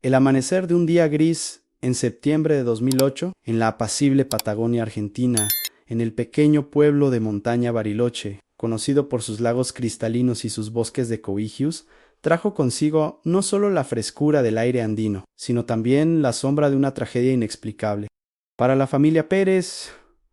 El amanecer de un día gris en septiembre de 2008, en la apacible Patagonia Argentina, en el pequeño pueblo de montaña Bariloche, conocido por sus lagos cristalinos y sus bosques de coigius, trajo consigo no solo la frescura del aire andino, sino también la sombra de una tragedia inexplicable. Para la familia Pérez,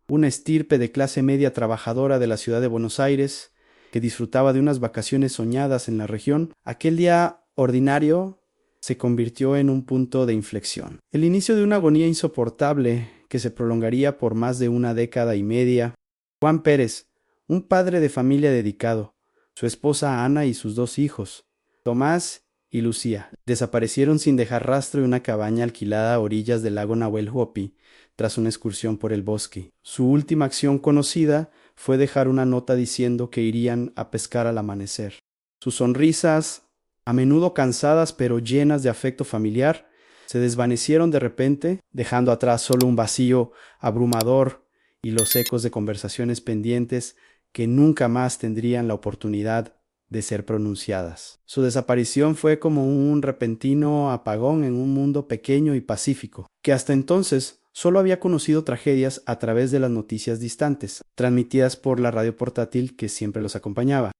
una estirpe de clase media trabajadora de la ciudad de Buenos Aires, que disfrutaba de unas vacaciones soñadas en la región, aquel día ordinario se convirtió en un punto de inflexión. El inicio de una agonía insoportable que se prolongaría por más de una década y media. Juan Pérez, un padre de familia dedicado, su esposa Ana y sus dos hijos, Tomás y Lucía, desaparecieron sin dejar rastro en una cabaña alquilada a orillas del lago Nahuel Huapi, tras una excursión por el bosque. Su última acción conocida fue dejar una nota diciendo que irían a pescar al amanecer. Sus sonrisas, a menudo cansadas pero llenas de afecto familiar, se desvanecieron de repente, dejando atrás solo un vacío abrumador y los ecos de conversaciones pendientes que nunca más tendrían la oportunidad de ser pronunciadas. Su desaparición fue como un repentino apagón en un mundo pequeño y pacífico, que hasta entonces solo había conocido tragedias a través de las noticias distantes, transmitidas por la radio portátil que siempre los acompañaba.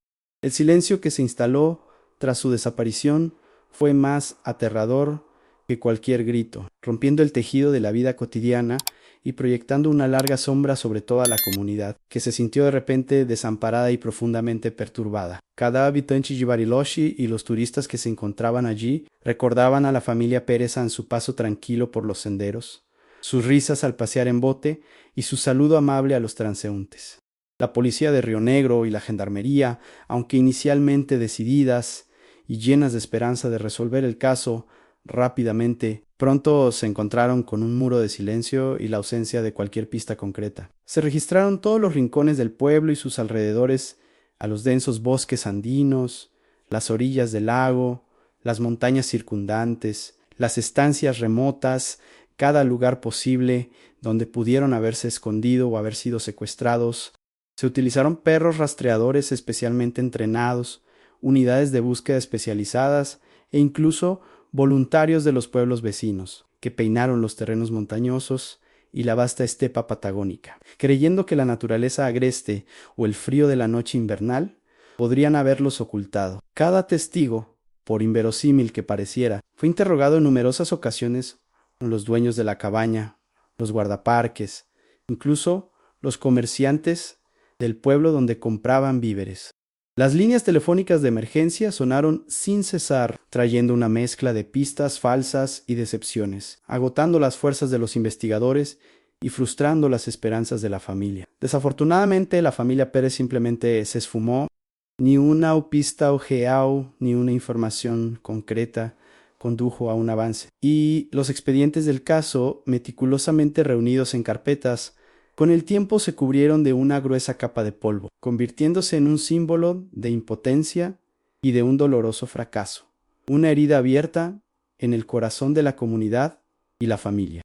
El silencio que se instaló tras su desaparición fue más aterrador que cualquier grito, rompiendo el tejido de la vida cotidiana y proyectando una larga sombra sobre toda la comunidad, que se sintió de repente desamparada y profundamente perturbada. Cada habitante de Bariloche y los turistas que se encontraban allí recordaban a la familia Pérez en su paso tranquilo por los senderos, sus risas al pasear en bote y su saludo amable a los transeúntes. La policía de Río Negro y la gendarmería, aunque inicialmente decididas y llenas de esperanza de resolver el caso rápidamente, pronto se encontraron con un muro de silencio y la ausencia de cualquier pista concreta. Se registraron todos los rincones del pueblo y sus alrededores, a los densos bosques andinos, las orillas del lago, las montañas circundantes, las estancias remotas, cada lugar posible donde pudieron haberse escondido o haber sido secuestrados. Se utilizaron perros rastreadores especialmente entrenados, unidades de búsqueda especializadas e incluso voluntarios de los pueblos vecinos, que peinaron los terrenos montañosos y la vasta estepa patagónica, creyendo que la naturaleza agreste o el frío de la noche invernal podrían haberlos ocultado. Cada testigo, por inverosímil que pareciera, fue interrogado en numerosas ocasiones por los dueños de la cabaña, los guardaparques, incluso los comerciantes del pueblo donde compraban víveres. Las líneas telefónicas de emergencia sonaron sin cesar, trayendo una mezcla de pistas falsas y decepciones, agotando las fuerzas de los investigadores y frustrando las esperanzas de la familia. Desafortunadamente, la familia Pérez simplemente se esfumó. Ni una pista ojeao, ni una información concreta condujo a un avance. Y los expedientes del caso, meticulosamente reunidos en carpetas, con el tiempo se cubrieron de una gruesa capa de polvo, convirtiéndose en un símbolo de impotencia y de un doloroso fracaso, una herida abierta en el corazón de la comunidad y la familia.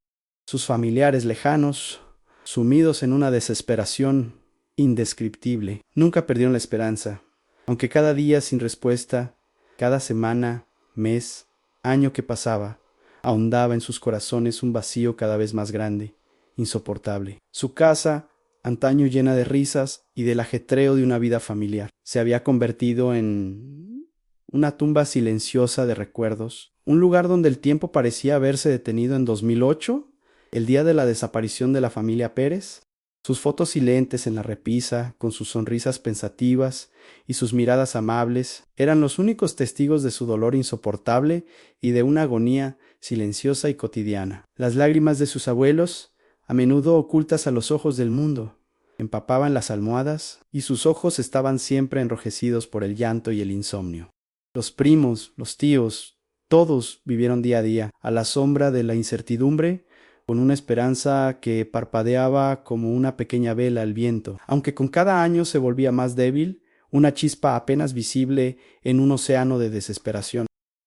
Sus familiares lejanos, sumidos en una desesperación indescriptible, nunca perdieron la esperanza, aunque cada día sin respuesta, cada semana, mes, año que pasaba, ahondaba en sus corazones un vacío cada vez más grande, insoportable. Su casa, antaño llena de risas y del ajetreo de una vida familiar, se había convertido en una tumba silenciosa de recuerdos, un lugar donde el tiempo parecía haberse detenido en 2008, el día de la desaparición de la familia Pérez. Sus fotos silentes en la repisa, con sus sonrisas pensativas y sus miradas amables, eran los únicos testigos de su dolor insoportable y de una agonía silenciosa y cotidiana. Las lágrimas de sus abuelos, a menudo ocultas a los ojos del mundo, empapaban las almohadas y sus ojos estaban siempre enrojecidos por el llanto y el insomnio. Los primos, los tíos, todos vivieron día a día, a la sombra de la incertidumbre, con una esperanza que parpadeaba como una pequeña vela al viento, aunque con cada año se volvía más débil, una chispa apenas visible en un océano de desesperación.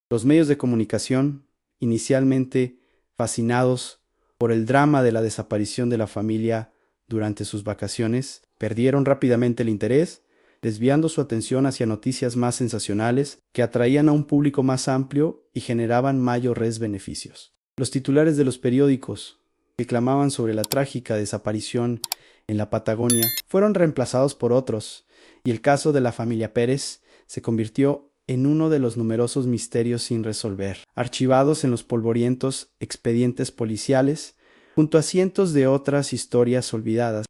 Los medios de comunicación, inicialmente fascinados por el drama de la desaparición de la familia durante sus vacaciones, perdieron rápidamente el interés, desviando su atención hacia noticias más sensacionales que atraían a un público más amplio y generaban mayores beneficios. Los titulares de los periódicos, que clamaban sobre la trágica desaparición en la Patagonia, fueron reemplazados por otros, y el caso de la familia Pérez se convirtió en uno de los numerosos misterios sin resolver, archivados en los polvorientos expedientes policiales, junto a cientos de otras historias olvidadas.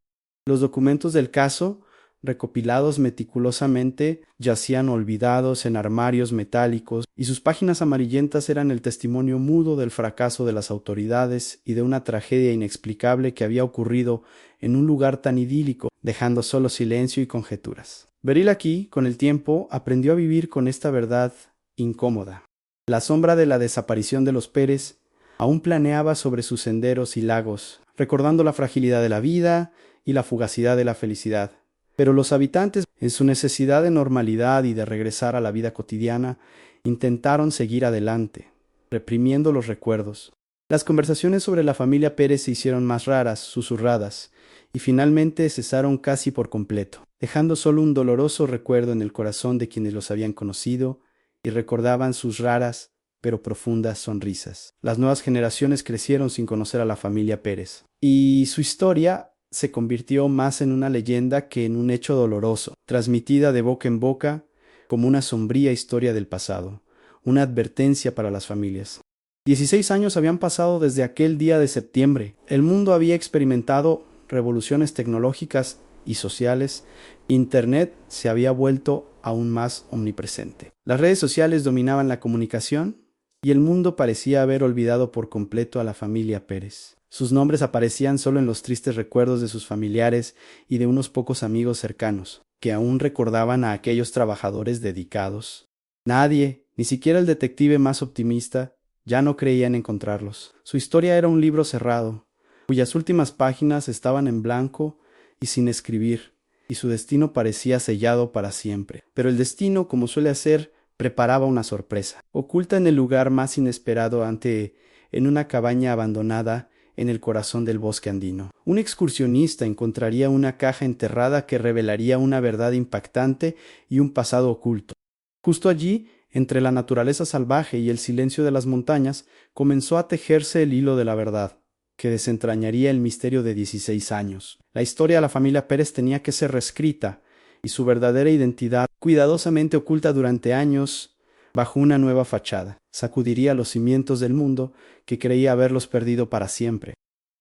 Los documentos del caso, recopilados meticulosamente, yacían olvidados en armarios metálicos, y sus páginas amarillentas eran el testimonio mudo del fracaso de las autoridades y de una tragedia inexplicable que había ocurrido en un lugar tan idílico, dejando solo silencio y conjeturas. Beryl aquí, con el tiempo, aprendió a vivir con esta verdad incómoda. La sombra de la desaparición de los Pérez aún planeaba sobre sus senderos y lagos, recordando la fragilidad de la vida y la fugacidad de la felicidad. Pero los habitantes, en su necesidad de normalidad y de regresar a la vida cotidiana, intentaron seguir adelante, reprimiendo los recuerdos. Las conversaciones sobre la familia Pérez se hicieron más raras, susurradas, y finalmente cesaron casi por completo, dejando solo un doloroso recuerdo en el corazón de quienes los habían conocido y recordaban sus raras pero profundas sonrisas. Las nuevas generaciones crecieron sin conocer a la familia Pérez, y su historia se convirtió más en una leyenda que en un hecho doloroso, transmitida de boca en boca como una sombría historia del pasado, una advertencia para las familias. 16 años habían pasado desde aquel día de septiembre. El mundo había experimentado revoluciones tecnológicas y sociales. Internet se había vuelto aún más omnipresente. Las redes sociales dominaban la comunicación y el mundo parecía haber olvidado por completo a la familia Pérez. Sus nombres aparecían solo en los tristes recuerdos de sus familiares y de unos pocos amigos cercanos, que aún recordaban a aquellos trabajadores dedicados. Nadie, ni siquiera el detective más optimista, ya no creía en encontrarlos. Su historia era un libro cerrado, cuyas últimas páginas estaban en blanco y sin escribir, y su destino parecía sellado para siempre. Pero el destino, como suele hacer, preparaba una sorpresa, oculta en el lugar más inesperado en una cabaña abandonada en el corazón del bosque andino. Un excursionista encontraría una caja enterrada que revelaría una verdad impactante y un pasado oculto. Justo allí, entre la naturaleza salvaje y el silencio de las montañas, comenzó a tejerse el hilo de la verdad, que desentrañaría el misterio de 16 años. La historia de la familia Pérez tenía que ser reescrita, y su verdadera identidad, cuidadosamente oculta durante años bajo una nueva fachada, sacudiría los cimientos del mundo que creía haberlos perdido para siempre.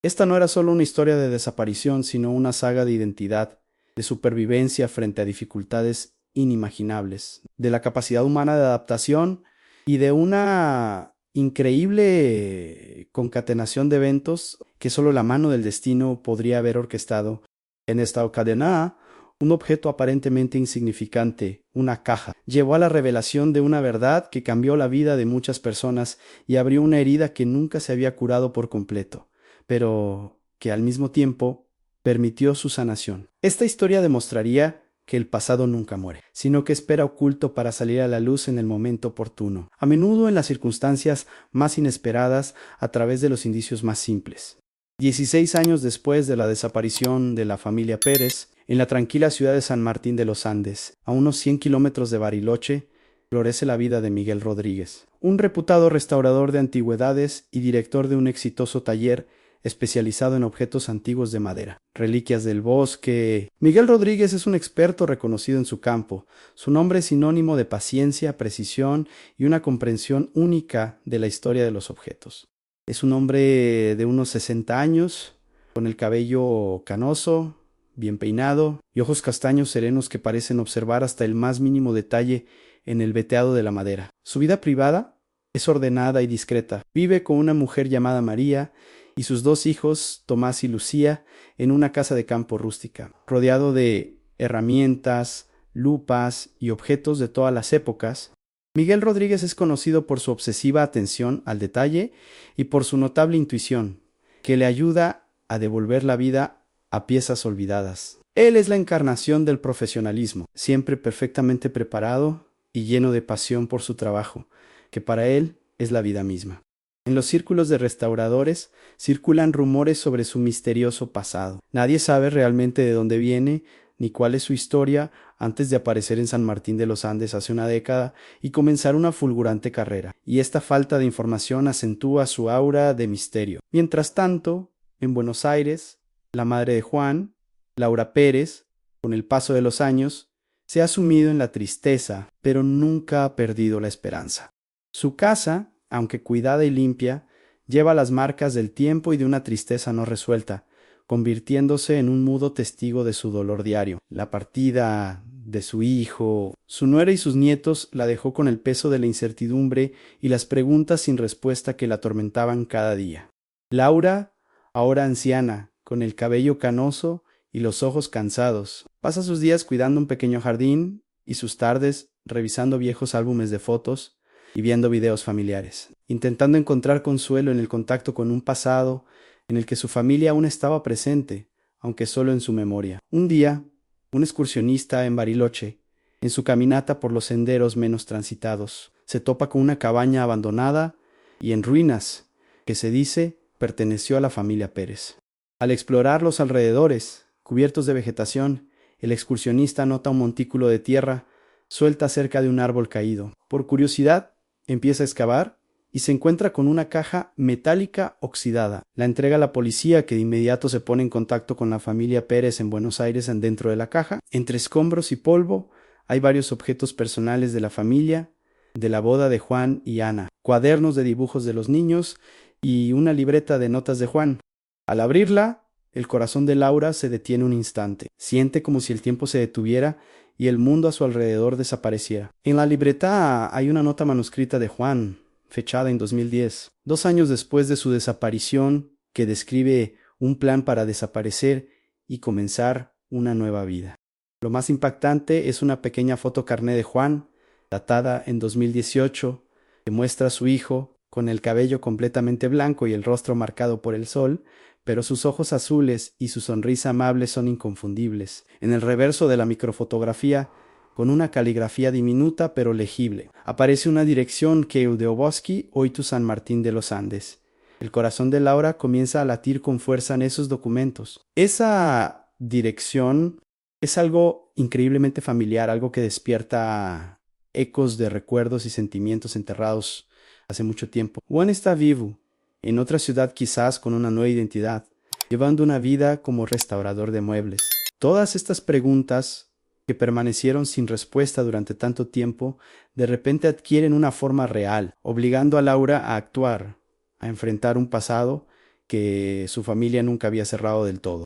Esta no era solo una historia de desaparición, sino una saga de identidad, de supervivencia frente a dificultades inimaginables, de la capacidad humana de adaptación y de una increíble concatenación de eventos que solo la mano del destino podría haber orquestado. En esta ocasión, un objeto aparentemente insignificante, una caja, llevó a la revelación de una verdad que cambió la vida de muchas personas y abrió una herida que nunca se había curado por completo, pero que al mismo tiempo permitió su sanación. Esta historia demostraría que el pasado nunca muere, sino que espera oculto para salir a la luz en el momento oportuno, a menudo en las circunstancias más inesperadas, a través de los indicios más simples. 16 años después de la desaparición de la familia Pérez, en la tranquila ciudad de San Martín de los Andes, a unos 100 kilómetros de Bariloche, florece la vida de Miguel Rodríguez, un reputado restaurador de antigüedades y director de un exitoso taller especializado en objetos antiguos de madera, reliquias del bosque. Miguel Rodríguez es un experto reconocido en su campo. Su nombre es sinónimo de paciencia, precisión y una comprensión única de la historia de los objetos. Es un hombre de unos 60 años, con el cabello canoso, bien peinado, y ojos castaños serenos que parecen observar hasta el más mínimo detalle en el veteado de la madera. Su vida privada es ordenada y discreta. Vive con una mujer llamada María y sus 2 hijos, Tomás y Lucía, en una casa de campo rústica, rodeado de herramientas, lupas y objetos de todas las épocas. Miguel Rodríguez es conocido por su obsesiva atención al detalle y por su notable intuición, que le ayuda a devolver la vida a piezas olvidadas. Él es la encarnación del profesionalismo, siempre perfectamente preparado y lleno de pasión por su trabajo, que para él es la vida misma. En los círculos de restauradores circulan rumores sobre su misterioso pasado. Nadie sabe realmente de dónde viene ni cuál es su historia antes de aparecer en San Martín de los Andes hace una década y comenzar una fulgurante carrera. Y esta falta de información acentúa su aura de misterio. Mientras tanto, en Buenos Aires, la madre de Juan, Laura Pérez, con el paso de los años, se ha sumido en la tristeza, pero nunca ha perdido la esperanza. Su casa, aunque cuidada y limpia, lleva las marcas del tiempo y de una tristeza no resuelta, convirtiéndose en un mudo testigo de su dolor diario. La partida de su hijo, su nuera y sus nietos la dejó con el peso de la incertidumbre y las preguntas sin respuesta que la atormentaban cada día. Laura, ahora anciana, con el cabello canoso y los ojos cansados, pasa sus días cuidando un pequeño jardín y sus tardes revisando viejos álbumes de fotos y viendo videos familiares, intentando encontrar consuelo en el contacto con un pasado en el que su familia aún estaba presente, aunque solo en su memoria. Un día, un excursionista en Bariloche, en su caminata por los senderos menos transitados, se topa con una cabaña abandonada y en ruinas, que se dice perteneció a la familia Pérez. Al explorar los alrededores, cubiertos de vegetación, el excursionista nota un montículo de tierra suelta cerca de un árbol caído. Por curiosidad, empieza a excavar y se encuentra con una caja metálica oxidada. La entrega a la policía, que de inmediato se pone en contacto con la familia Pérez en Buenos Aires. Dentro de la caja, entre escombros y polvo, hay varios objetos personales de la familia, de la boda de Juan y Ana, cuadernos de dibujos de los niños y una libreta de notas de Juan. Al abrirla, el corazón de Laura se detiene un instante. Siente como si el tiempo se detuviera y el mundo a su alrededor desapareciera. En la libreta hay una nota manuscrita de Juan, fechada en 2010, 2 años después de su desaparición, que describe un plan para desaparecer y comenzar una nueva vida. Lo más impactante es una pequeña foto carné de Juan, datada en 2018, que muestra a su hijo con el cabello completamente blanco y el rostro marcado por el sol, pero sus ojos azules y su sonrisa amable son inconfundibles. En el reverso de la microfotografía, con una caligrafía diminuta pero legible, aparece una dirección: Kiełdobowski, Oitu San Martín de los Andes. El corazón de Laura comienza a latir con fuerza en esos documentos. Esa dirección es algo increíblemente familiar, algo que despierta ecos de recuerdos y sentimientos enterrados hace mucho tiempo. Juan está vivo, en otra ciudad quizás con una nueva identidad, llevando una vida como restaurador de muebles. Todas estas preguntas que permanecieron sin respuesta durante tanto tiempo, de repente adquieren una forma real, obligando a Laura a actuar, a enfrentar un pasado que su familia nunca había cerrado del todo.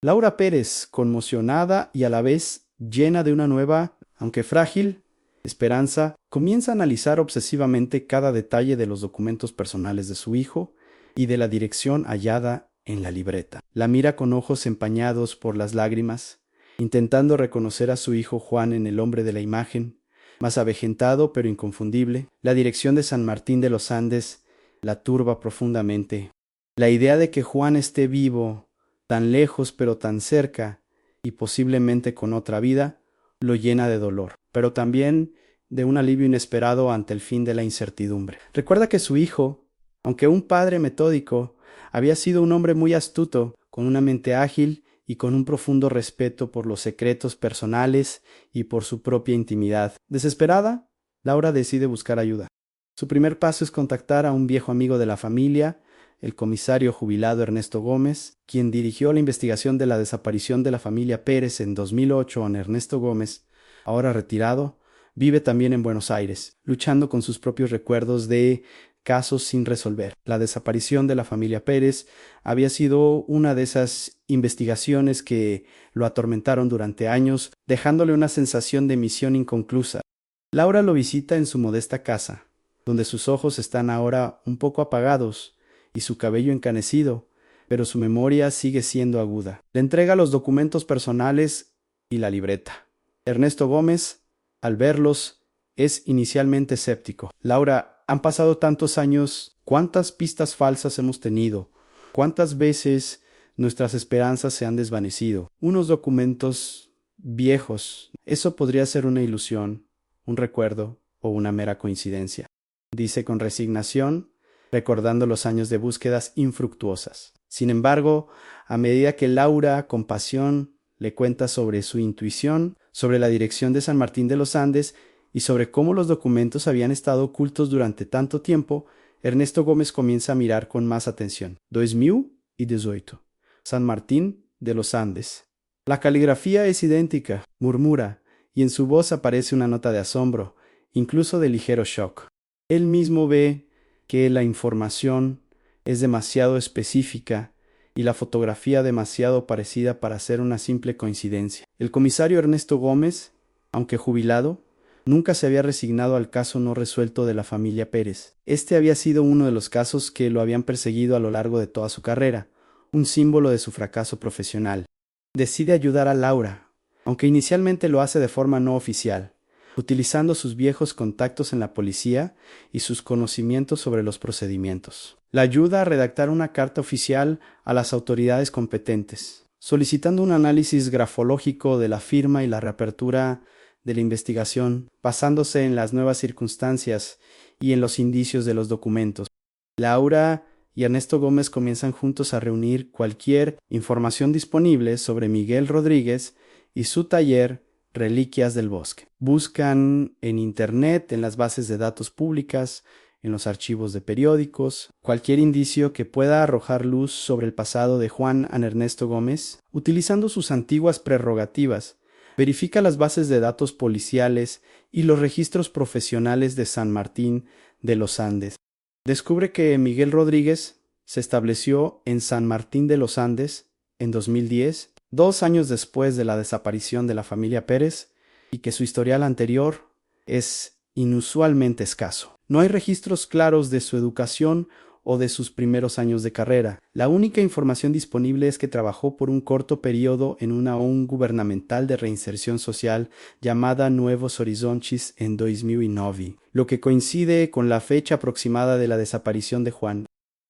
Laura Pérez, conmocionada y a la vez llena de una nueva, aunque frágil, esperanza, comienza a analizar obsesivamente cada detalle de los documentos personales de su hijo y de la dirección hallada en la libreta. La mira con ojos empañados por las lágrimas, intentando reconocer a su hijo Juan en el hombre de la imagen, más avejentado pero inconfundible. La dirección de San Martín de los Andes la turba profundamente. La idea de que Juan esté vivo, tan lejos pero tan cerca, y posiblemente con otra vida, lo llena de dolor, pero también de un alivio inesperado ante el fin de la incertidumbre. Recuerda que su hijo, aunque un padre metódico, había sido un hombre muy astuto, con una mente ágil y con un profundo respeto por los secretos personales y por su propia intimidad. Desesperada, Laura decide buscar ayuda. Su primer paso es contactar a un viejo amigo de la familia, el comisario jubilado Ernesto Gómez, quien dirigió la investigación de la desaparición de la familia Pérez en 2008. Ernesto Gómez, ahora retirado, vive también en Buenos Aires, luchando con sus propios recuerdos de casos sin resolver. La desaparición de la familia Pérez había sido una de esas investigaciones que lo atormentaron durante años, dejándole una sensación de misión inconclusa. Laura lo visita en su modesta casa, donde sus ojos están ahora un poco apagados y su cabello encanecido, pero su memoria sigue siendo aguda. Le entrega los documentos personales y la libreta. Ernesto Gómez, al verlos, es inicialmente escéptico. Laura, han pasado tantos años, ¿cuántas pistas falsas hemos tenido? ¿Cuántas veces nuestras esperanzas se han desvanecido? Unos documentos viejos, eso podría ser una ilusión, un recuerdo o una mera coincidencia, dice con resignación, recordando los años de búsquedas infructuosas. Sin embargo, a medida que Laura, con pasión, le cuenta sobre su intuición, sobre la dirección de San Martín de los Andes y sobre cómo los documentos habían estado ocultos durante tanto tiempo. Ernesto Gómez comienza a mirar con más atención. 2018. San Martín de los Andes. La caligrafía es idéntica, murmura, y en su voz aparece una nota de asombro, incluso de ligero shock. Él mismo ve que la información es demasiado específica y la fotografía demasiado parecida para ser una simple coincidencia. El comisario Ernesto Gómez, aunque jubilado, nunca se había resignado al caso no resuelto de la familia Pérez. Este había sido uno de los casos que lo habían perseguido a lo largo de toda su carrera, un símbolo de su fracaso profesional. Decide ayudar a Laura, aunque inicialmente lo hace de forma no oficial, utilizando sus viejos contactos en la policía y sus conocimientos sobre los procedimientos. La ayuda a redactar una carta oficial a las autoridades competentes, solicitando un análisis grafológico de la firma y la reapertura de la investigación, basándose en las nuevas circunstancias y en los indicios de los documentos. Laura y Ernesto Gómez comienzan juntos a reunir cualquier información disponible sobre Miguel Rodríguez y su taller Reliquias del Bosque. Buscan en Internet, en las bases de datos públicas, en los archivos de periódicos, cualquier indicio que pueda arrojar luz sobre el pasado de Juan Ernesto Gómez, utilizando sus antiguas prerrogativas. Verifica las bases de datos policiales y los registros profesionales de San Martín de los Andes. Descubre que Miguel Rodríguez se estableció en San Martín de los Andes en 2010, 2 años después de la desaparición de la familia Pérez, y que su historial anterior es inusualmente escaso. No hay registros claros de su educación o de sus primeros años de carrera. La única información disponible es que trabajó por un corto periodo en una ONG gubernamental de reinserción social llamada Nuevos Horizontes en 2009, lo que coincide con la fecha aproximada de la desaparición de Juan.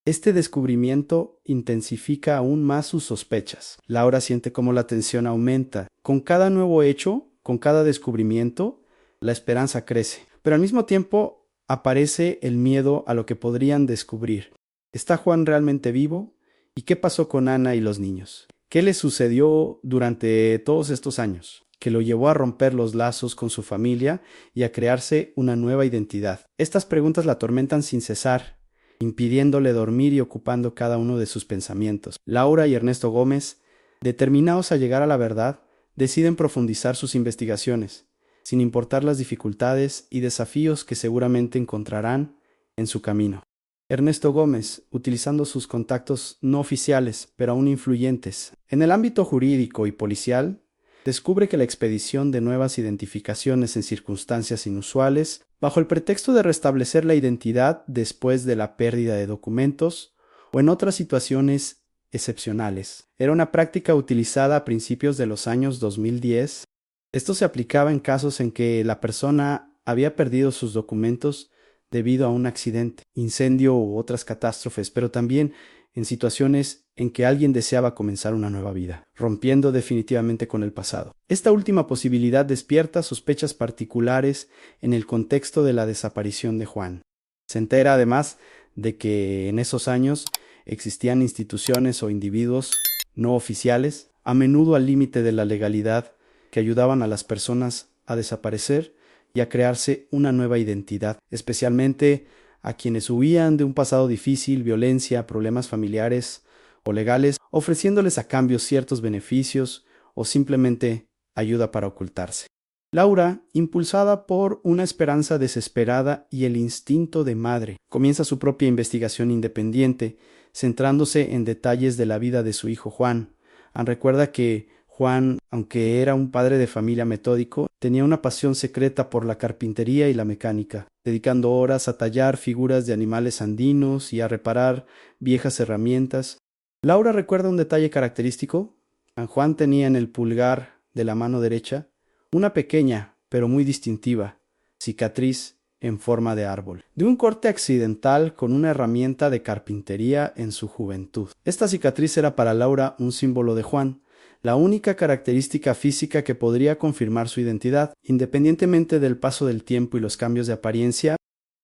Este descubrimiento intensifica aún más sus sospechas. Laura siente cómo la tensión aumenta. Con cada nuevo hecho, con cada descubrimiento, la esperanza crece. Pero al mismo tiempo aparece el miedo a lo que podrían descubrir. ¿Está Juan realmente vivo? ¿Y qué pasó con Ana y los niños? ¿Qué le sucedió durante todos estos años, que lo llevó a romper los lazos con su familia y a crearse una nueva identidad? Estas preguntas la atormentan sin cesar, impidiéndole dormir y ocupando cada uno de sus pensamientos. Laura y Ernesto Gómez, determinados a llegar a la verdad, deciden profundizar sus investigaciones, sin importar las dificultades y desafíos que seguramente encontrarán en su camino. Ernesto Gómez, utilizando sus contactos no oficiales, pero aún influyentes, en el ámbito jurídico y policial, descubre que la expedición de nuevas identificaciones en circunstancias inusuales, bajo el pretexto de restablecer la identidad después de la pérdida de documentos o en otras situaciones excepcionales, era una práctica utilizada a principios de los años 2010. Esto se aplicaba en casos en que la persona había perdido sus documentos debido a un accidente, incendio u otras catástrofes, pero también en situaciones en que alguien deseaba comenzar una nueva vida, rompiendo definitivamente con el pasado. Esta última posibilidad despierta sospechas particulares en el contexto de la desaparición de Juan. Se entera además de que en esos años existían instituciones o individuos no oficiales, a menudo al límite de la legalidad, que ayudaban a las personas a desaparecer y a crearse una nueva identidad, especialmente a quienes huían de un pasado difícil, violencia, problemas familiares o legales, ofreciéndoles a cambio ciertos beneficios o simplemente ayuda para ocultarse. Laura, impulsada por una esperanza desesperada y el instinto de madre, comienza su propia investigación independiente, centrándose en detalles de la vida de su hijo Juan. Recuerda que Juan, aunque era un padre de familia metódico, tenía una pasión secreta por la carpintería y la mecánica, dedicando horas a tallar figuras de animales andinos y a reparar viejas herramientas. Laura recuerda un detalle característico. Juan tenía en el pulgar de la mano derecha una pequeña, pero muy distintiva, cicatriz en forma de árbol, de un corte accidental con una herramienta de carpintería en su juventud. Esta cicatriz era para Laura un símbolo de Juan, la única característica física que podría confirmar su identidad. Independientemente del paso del tiempo y los cambios de apariencia,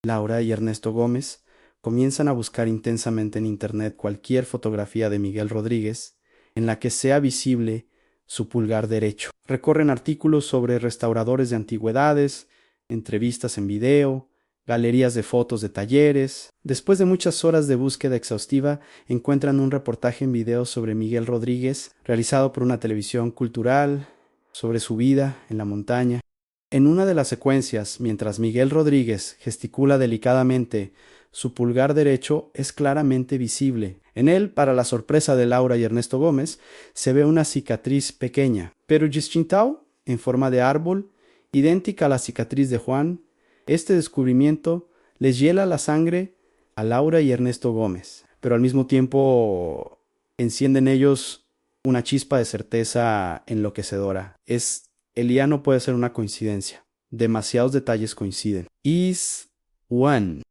Laura y Ernesto Gómez comienzan a buscar intensamente en Internet cualquier fotografía de Miguel Rodríguez en la que sea visible su pulgar derecho. Recorren artículos sobre restauradores de antigüedades, entrevistas en video, galerías de fotos de talleres. Después de muchas horas de búsqueda exhaustiva, encuentran un reportaje en video sobre Miguel Rodríguez, realizado por una televisión cultural, sobre su vida en la montaña. En una de las secuencias, mientras Miguel Rodríguez gesticula delicadamente, su pulgar derecho es claramente visible. En él, para la sorpresa de Laura y Ernesto Gómez, se ve una cicatriz pequeña, pero distinta, en forma de árbol, idéntica a la cicatriz de Juan. Este descubrimiento les hiela la sangre a Laura y Ernesto Gómez, pero al mismo tiempo enciende en ellos una chispa de certeza enloquecedora. El día no puede ser una coincidencia. Demasiados detalles coinciden. Is one.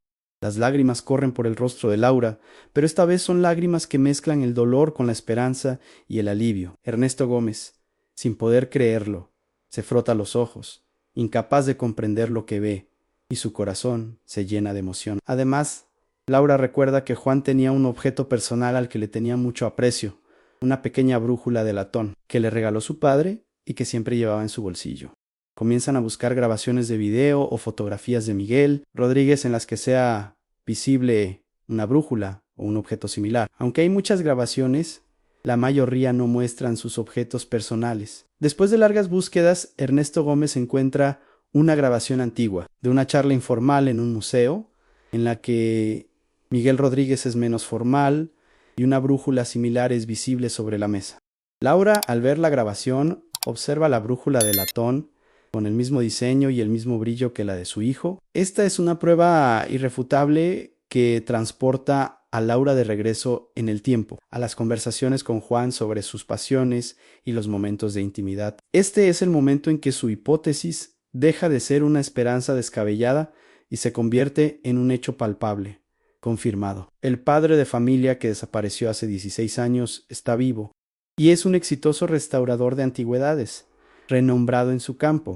Las lágrimas corren por el rostro de Laura, pero esta vez son lágrimas que mezclan el dolor con la esperanza y el alivio. Ernesto Gómez, sin poder creerlo, se frota los ojos, incapaz de comprender lo que ve, y su corazón se llena de emoción. Además, Laura recuerda que Juan tenía un objeto personal al que le tenía mucho aprecio, una pequeña brújula de latón, que le regaló su padre y que siempre llevaba en su bolsillo. Comienzan a buscar grabaciones de video o fotografías de Miguel Rodríguez en las que sea visible una brújula o un objeto similar. Aunque hay muchas grabaciones, la mayoría no muestran sus objetos personales. Después de largas búsquedas, Ernesto Gómez encuentra una grabación antigua de una charla informal en un museo, en la que Miguel Rodríguez es menos formal y una brújula similar es visible sobre la mesa. Laura, al ver la grabación, observa la brújula de latón con el mismo diseño y el mismo brillo que la de su hijo. Esta es una prueba irrefutable que transporta a Laura de regreso en el tiempo, a las conversaciones con Juan sobre sus pasiones y los momentos de intimidad. Este es el momento en que su hipótesis deja de ser una esperanza descabellada y se convierte en un hecho palpable, confirmado. El padre de familia que desapareció hace 16 años está vivo y es un exitoso restaurador de antigüedades, renombrado en su campo.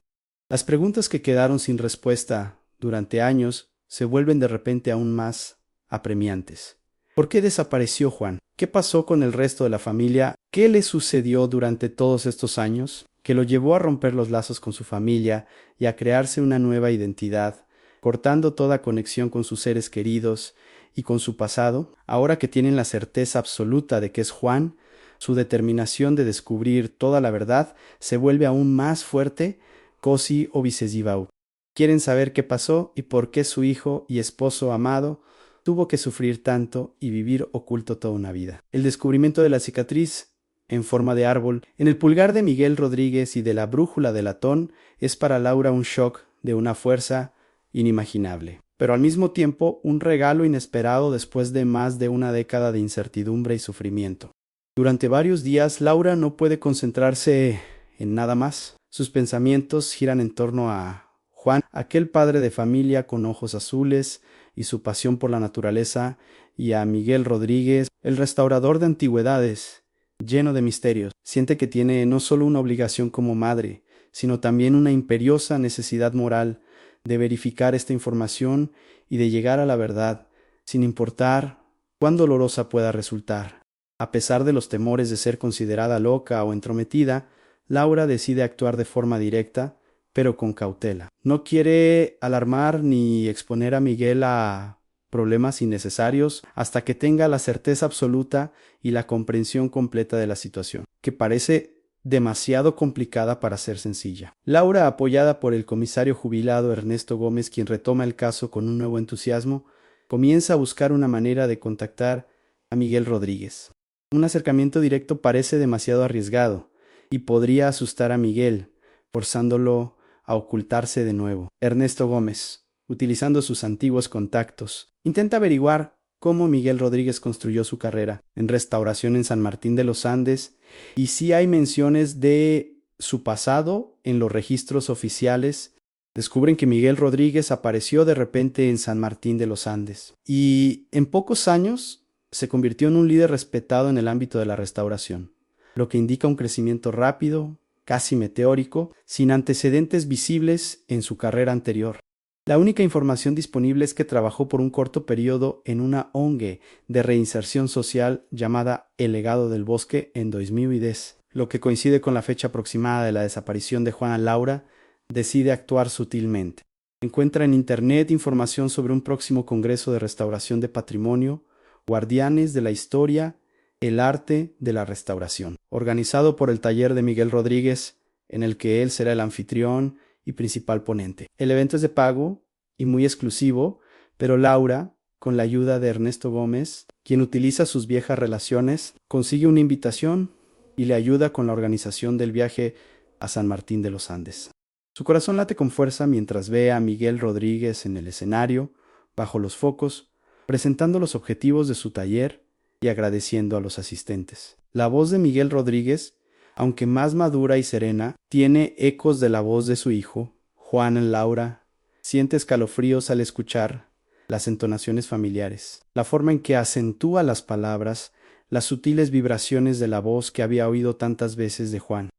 Las preguntas que quedaron sin respuesta durante años se vuelven de repente aún más apremiantes. ¿Por qué desapareció Juan? ¿Qué pasó con el resto de la familia? ¿Qué le sucedió durante todos estos años que lo llevó a romper los lazos con su familia y a crearse una nueva identidad, cortando toda conexión con sus seres queridos y con su pasado? Ahora que tienen la certeza absoluta de que es Juan, su determinación de descubrir toda la verdad se vuelve aún más fuerte, così obsesiva. Quieren saber qué pasó y por qué su hijo y esposo amado tuvo que sufrir tanto y vivir oculto toda una vida. El descubrimiento de la cicatriz en forma de árbol en el pulgar de Miguel Rodríguez y de la brújula de latón es para Laura un shock de una fuerza inimaginable, pero al mismo tiempo un regalo inesperado después de más de una década de incertidumbre y sufrimiento. Durante varios días Laura no puede concentrarse en nada más. Sus pensamientos giran en torno a Juan, aquel padre de familia con ojos azules y su pasión por la naturaleza, y a Miguel Rodríguez, el restaurador de antigüedades, lleno de misterios. Siente que tiene no solo una obligación como madre, sino también una imperiosa necesidad moral de verificar esta información y de llegar a la verdad, sin importar cuán dolorosa pueda resultar. A pesar de los temores de ser considerada loca o entrometida, Laura decide actuar de forma directa, pero con cautela. No quiere alarmar ni exponer a Miguel a problemas innecesarios hasta que tenga la certeza absoluta y la comprensión completa de la situación, que parece demasiado complicada para ser sencilla. Laura, apoyada por el comisario jubilado Ernesto Gómez, quien retoma el caso con un nuevo entusiasmo, comienza a buscar una manera de contactar a Miguel Rodríguez. Un acercamiento directo parece demasiado arriesgado y podría asustar a Miguel, forzándolo a ocultarse de nuevo. Ernesto Gómez, utilizando sus antiguos contactos, intenta averiguar cómo Miguel Rodríguez construyó su carrera en restauración en San Martín de los Andes, y si hay menciones de su pasado en los registros oficiales. Descubren que Miguel Rodríguez apareció de repente en San Martín de los Andes y en pocos años se convirtió en un líder respetado en el ámbito de la restauración, lo que indica un crecimiento rápido, casi meteórico, sin antecedentes visibles en su carrera anterior. La única información disponible es que trabajó por un corto periodo en una ONG de reinserción social llamada El Legado del Bosque en 2010. lo que coincide con la fecha aproximada de la desaparición de Juana Laura, decide actuar sutilmente. Encuentra en Internet información sobre un próximo Congreso de Restauración de Patrimonio, Guardianes de la Historia, el Arte de la Restauración, organizado por el taller de Miguel Rodríguez, en el que él será el anfitrión y principal ponente. El evento es de pago y muy exclusivo, pero Laura, con la ayuda de Ernesto Gómez, quien utiliza sus viejas relaciones, consigue una invitación y le ayuda con la organización del viaje a San Martín de los Andes. Su corazón late con fuerza mientras ve a Miguel Rodríguez en el escenario, bajo los focos, presentando los objetivos de su taller y agradeciendo a los asistentes. La voz de Miguel Rodríguez, aunque más madura y serena, tiene ecos de la voz de su hijo, Juan Laura. Siente escalofríos al escuchar las entonaciones familiares, la forma en que acentúa las palabras, las sutiles vibraciones de la voz que había oído tantas veces de Juan.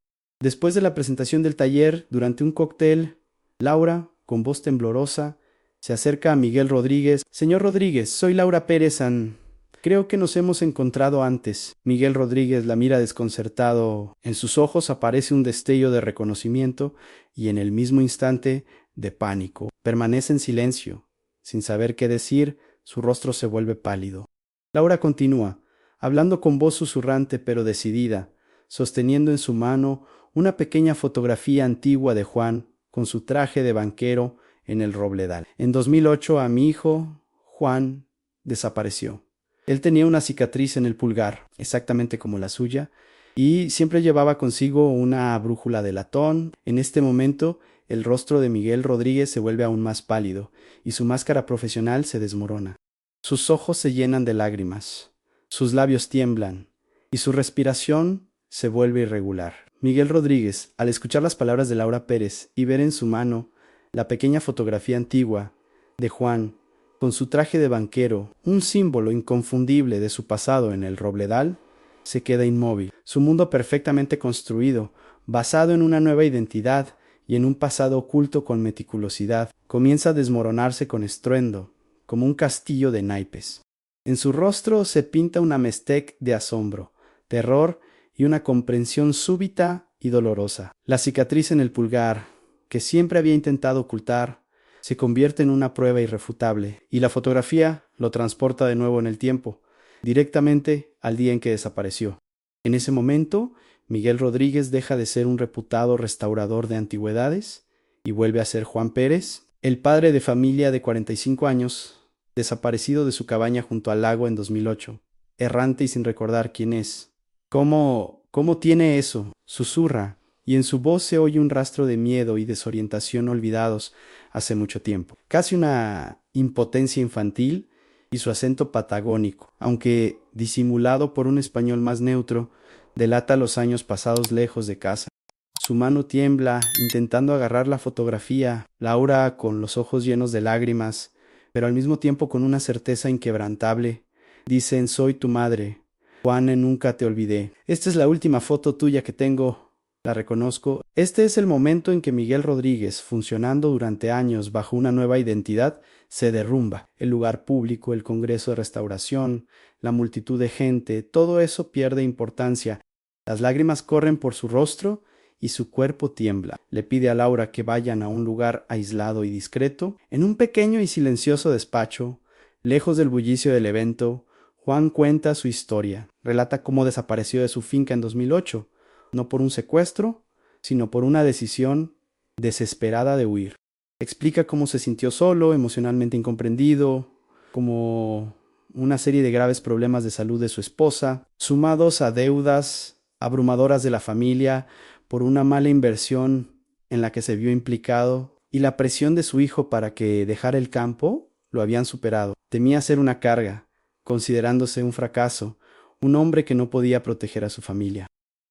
Después de la presentación del taller, durante un cóctel, Laura, con voz temblorosa, se acerca a Miguel Rodríguez. «Señor Rodríguez, soy Laura Pérez Creo que nos hemos encontrado antes». Miguel Rodríguez la mira desconcertado. En sus ojos aparece un destello de reconocimiento y en el mismo instante de pánico. Permanece en silencio. Sin saber qué decir, su rostro se vuelve pálido. Laura continúa, hablando con voz susurrante pero decidida, sosteniendo en su mano una pequeña fotografía antigua de Juan con su traje de banquero en el Robledal. En 2008 a mi hijo, Juan, desapareció. Él tenía una cicatriz en el pulgar, exactamente como la suya, y siempre llevaba consigo una brújula de latón. En este momento, el rostro de Miguel Rodríguez se vuelve aún más pálido y su máscara profesional se desmorona. Sus ojos se llenan de lágrimas, sus labios tiemblan y su respiración se vuelve irregular. Miguel Rodríguez, al escuchar las palabras de Laura Pérez y ver en su mano la pequeña fotografía antigua de Juan con su traje de banquero, un símbolo inconfundible de su pasado en el Robledal, se queda inmóvil. Su mundo perfectamente construido, basado en una nueva identidad y en un pasado oculto con meticulosidad, comienza a desmoronarse con estruendo, como un castillo de naipes. En su rostro se pinta una mestec de asombro, terror y una comprensión súbita y dolorosa. La cicatriz en el pulgar, que siempre había intentado ocultar, se convierte en una prueba irrefutable, y la fotografía lo transporta de nuevo en el tiempo, directamente al día en que desapareció. En ese momento, Miguel Rodríguez deja de ser un reputado restaurador de antigüedades y vuelve a ser Juan Pérez, el padre de familia de 45 años, desaparecido de su cabaña junto al lago en 2008, errante y sin recordar quién es. ¿Cómo tiene eso?, susurra, y en su voz se oye un rastro de miedo y desorientación olvidados hace mucho tiempo. Casi una impotencia infantil y su acento patagónico, aunque disimulado por un español más neutro, delata los años pasados lejos de casa. Su mano tiembla, intentando agarrar la fotografía. Laura, con los ojos llenos de lágrimas, pero al mismo tiempo con una certeza inquebrantable, dicen: «Soy tu madre. Juana, nunca te olvidé. Esta es la última foto tuya que tengo. La reconozco». Este es el momento en que Miguel Rodríguez, funcionando durante años bajo una nueva identidad, se derrumba. El lugar público, el Congreso de Restauración, la multitud de gente, todo eso pierde importancia. Las lágrimas corren por su rostro y su cuerpo tiembla. Le pide a Laura que vayan a un lugar aislado y discreto. En un pequeño y silencioso despacho, lejos del bullicio del evento, Juan cuenta su historia. Relata cómo desapareció de su finca en 2008, no por un secuestro, sino por una decisión desesperada de huir. Explica cómo se sintió solo, emocionalmente incomprendido, como una serie de graves problemas de salud de su esposa, sumados a deudas abrumadoras de la familia por una mala inversión en la que se vio implicado, y la presión de su hijo para que dejara el campo, lo habían superado. Temía ser una carga, considerándose un fracaso, un hombre que no podía proteger a su familia.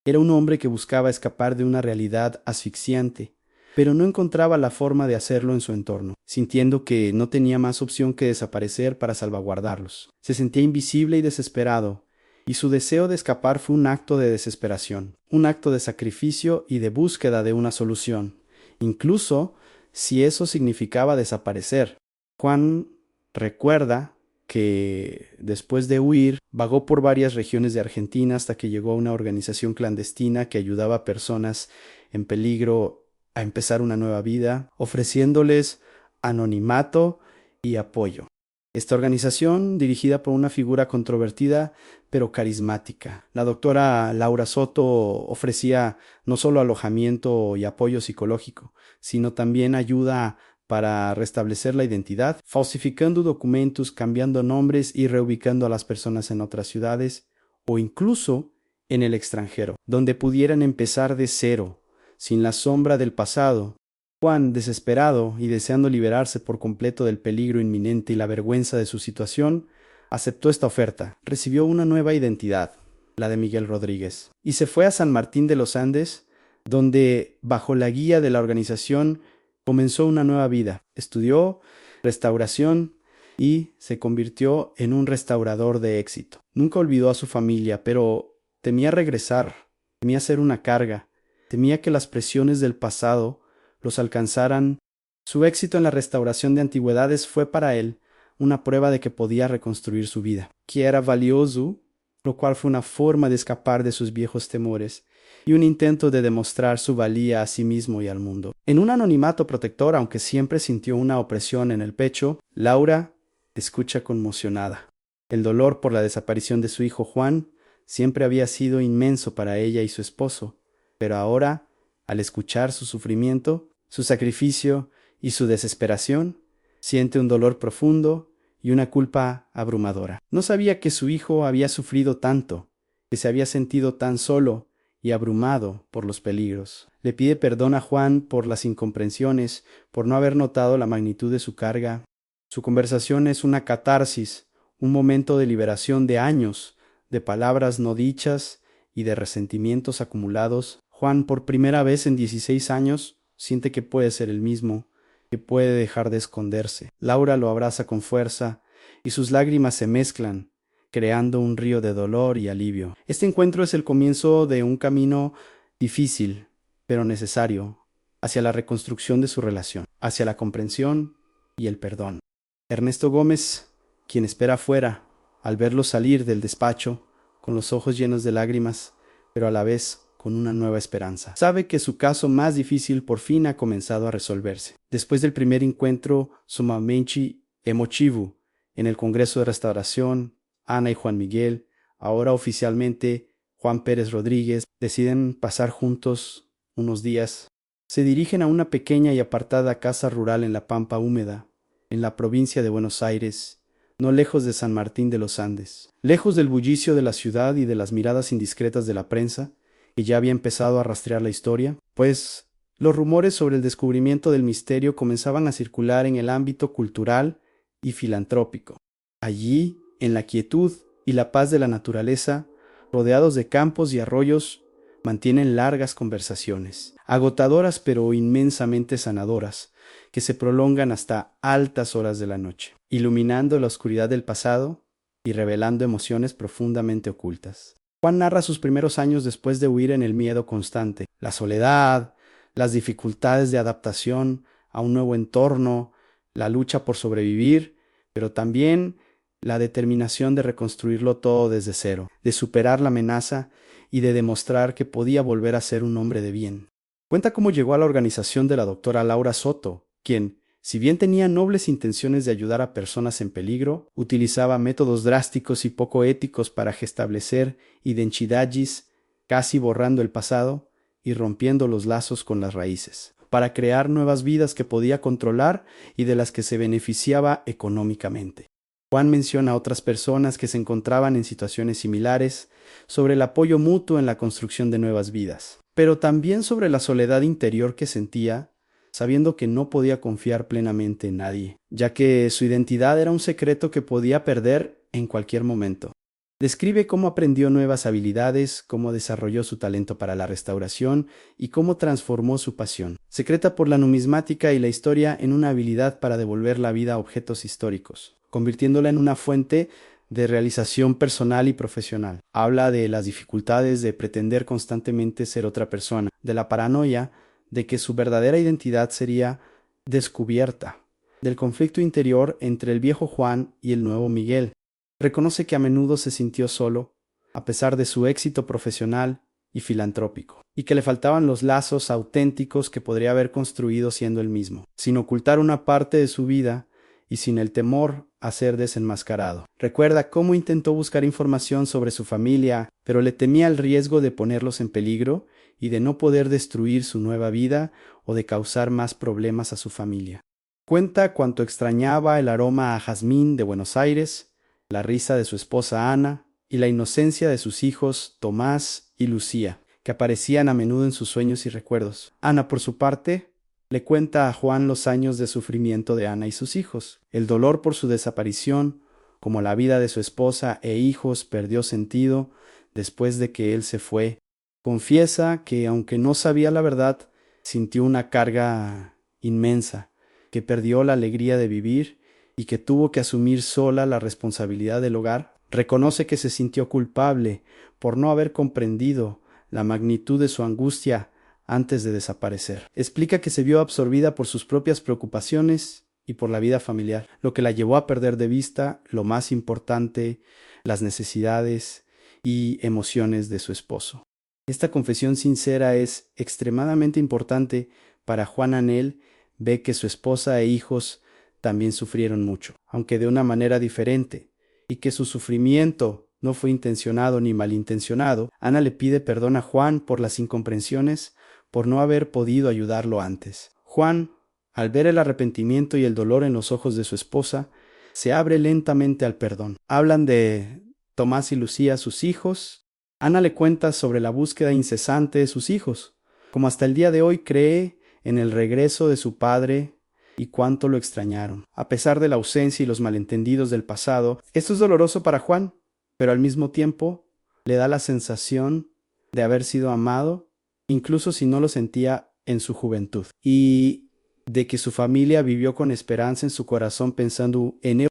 Era un hombre que buscaba escapar de una realidad asfixiante, pero no encontraba la forma de hacerlo en su entorno, sintiendo que no tenía más opción que desaparecer para salvaguardarlos. Se sentía invisible y desesperado, y su deseo de escapar fue un acto de desesperación, un acto de sacrificio y de búsqueda de una solución, incluso si eso significaba desaparecer. Juan recuerda que después de huir, vagó por varias regiones de Argentina hasta que llegó a una organización clandestina que ayudaba a personas en peligro a empezar una nueva vida, ofreciéndoles anonimato y apoyo. Esta organización, dirigida por una figura controvertida pero carismática. La doctora Laura Soto ofrecía no solo alojamiento y apoyo psicológico, sino también ayuda para restablecer la identidad, falsificando documentos, cambiando nombres y reubicando a las personas en otras ciudades o incluso en el extranjero, donde pudieran empezar de cero, sin la sombra del pasado. Juan, desesperado y deseando liberarse por completo del peligro inminente y la vergüenza de su situación, aceptó esta oferta. Recibió una nueva identidad, la de Miguel Rodríguez, y se fue a San Martín de los Andes, donde, bajo la guía de la organización, comenzó una nueva vida. Estudió restauración y se convirtió en un restaurador de éxito. Nunca olvidó a su familia, pero temía regresar, temía ser una carga, temía que las presiones del pasado los alcanzaran. Su éxito en la restauración de antigüedades fue para él una prueba de que podía reconstruir su vida, que era valioso, lo cual fue una forma de escapar de sus viejos temores y un intento de demostrar su valía a sí mismo y al mundo. En un anonimato protector, aunque siempre sintió una opresión en el pecho, Laura escucha conmocionada. El dolor por la desaparición de su hijo Juan siempre había sido inmenso para ella y su esposo, pero ahora, al escuchar su sufrimiento, su sacrificio y su desesperación, siente un dolor profundo y una culpa abrumadora. No sabía que su hijo había sufrido tanto, que se había sentido tan solo y abrumado por los peligros. Le pide perdón a Juan por las incomprensiones, por no haber notado la magnitud de su carga. Su conversación es una catarsis, un momento de liberación de años, de palabras no dichas y de resentimientos acumulados. Juan, por primera vez en 16 años, siente que puede ser el mismo, que puede dejar de esconderse. Laura lo abraza con fuerza y sus lágrimas se mezclan, creando un río de dolor y alivio. Este encuentro es el comienzo de un camino difícil, pero necesario, hacia la reconstrucción de su relación, hacia la comprensión y el perdón. Ernesto Gómez, quien espera afuera, al verlo salir del despacho, con los ojos llenos de lágrimas, pero a la vez con una nueva esperanza. Sabe que su caso más difícil por fin ha comenzado a resolverse. Después del primer encuentro sumamente emotivo en el Congreso de Restauración, Ana y Juan Miguel, ahora oficialmente Juan Pérez Rodríguez, deciden pasar juntos unos días. Se dirigen a una pequeña y apartada casa rural en la Pampa Húmeda, en la provincia de Buenos Aires, no lejos de San Martín de los Andes. Lejos del bullicio de la ciudad y de las miradas indiscretas de la prensa, que ya había empezado a rastrear la historia, pues los rumores sobre el descubrimiento del misterio comenzaban a circular en el ámbito cultural y filantrópico. Allí, en la quietud y la paz de la naturaleza, rodeados de campos y arroyos, mantienen largas conversaciones, agotadoras pero inmensamente sanadoras, que se prolongan hasta altas horas de la noche, iluminando la oscuridad del pasado y revelando emociones profundamente ocultas. Juan narra sus primeros años después de huir en el miedo constante, la soledad, las dificultades de adaptación a un nuevo entorno, la lucha por sobrevivir, pero también la determinación de reconstruirlo todo desde cero, de superar la amenaza y de demostrar que podía volver a ser un hombre de bien. Cuenta cómo llegó a la organización de la doctora Laura Soto, quien, si bien tenía nobles intenciones de ayudar a personas en peligro, utilizaba métodos drásticos y poco éticos para restablecer identidades, casi borrando el pasado y rompiendo los lazos con las raíces, para crear nuevas vidas que podía controlar y de las que se beneficiaba económicamente. Juan menciona a otras personas que se encontraban en situaciones similares, sobre el apoyo mutuo en la construcción de nuevas vidas, pero también sobre la soledad interior que sentía, sabiendo que no podía confiar plenamente en nadie, ya que su identidad era un secreto que podía perder en cualquier momento. Describe cómo aprendió nuevas habilidades, cómo desarrolló su talento para la restauración y cómo transformó su pasión, secreta por la numismática y la historia, en una habilidad para devolver la vida a objetos históricos, convirtiéndola en una fuente de realización personal y profesional. Habla de las dificultades de pretender constantemente ser otra persona, de la paranoia de que su verdadera identidad sería descubierta, del conflicto interior entre el viejo Juan y el nuevo Miguel. Reconoce que a menudo se sintió solo, a pesar de su éxito profesional y filantrópico, y que le faltaban los lazos auténticos que podría haber construido siendo él mismo, sin ocultar una parte de su vida y sin el temor a ser desenmascarado. Recuerda cómo intentó buscar información sobre su familia, pero le temía el riesgo de ponerlos en peligro y de no poder destruir su nueva vida o de causar más problemas a su familia. Cuenta cuánto extrañaba el aroma a jazmín de Buenos Aires, la risa de su esposa Ana y la inocencia de sus hijos Tomás y Lucía, que aparecían a menudo en sus sueños y recuerdos. Ana, por su parte, le cuenta a Juan los años de sufrimiento de Ana y sus hijos, el dolor por su desaparición, como la vida de su esposa e hijos perdió sentido después de que él se fue. Confiesa que, aunque no sabía la verdad, sintió una carga inmensa, que perdió la alegría de vivir y que tuvo que asumir sola la responsabilidad del hogar. Reconoce que se sintió culpable por no haber comprendido la magnitud de su angustia antes de desaparecer. Explica que se vio absorbida por sus propias preocupaciones y por la vida familiar, lo que la llevó a perder de vista lo más importante, las necesidades y emociones de su esposo. Esta confesión sincera es extremadamente importante para Juan Anel. Ve que su esposa e hijos también sufrieron mucho, aunque de una manera diferente, y que su sufrimiento no fue intencionado ni malintencionado. Ana le pide perdón a Juan por las incomprensiones, por no haber podido ayudarlo antes. Juan, al ver el arrepentimiento y el dolor en los ojos de su esposa, se abre lentamente al perdón. Hablan de Tomás y Lucía, sus hijos. Ana le cuenta sobre la búsqueda incesante de sus hijos, como hasta el día de hoy cree en el regreso de su padre y cuánto lo extrañaron. A pesar de la ausencia y los malentendidos del pasado, esto es doloroso para Juan, pero al mismo tiempo le da la sensación de haber sido amado, incluso si no lo sentía en su juventud, y de que su familia vivió con esperanza en su corazón pensando en él.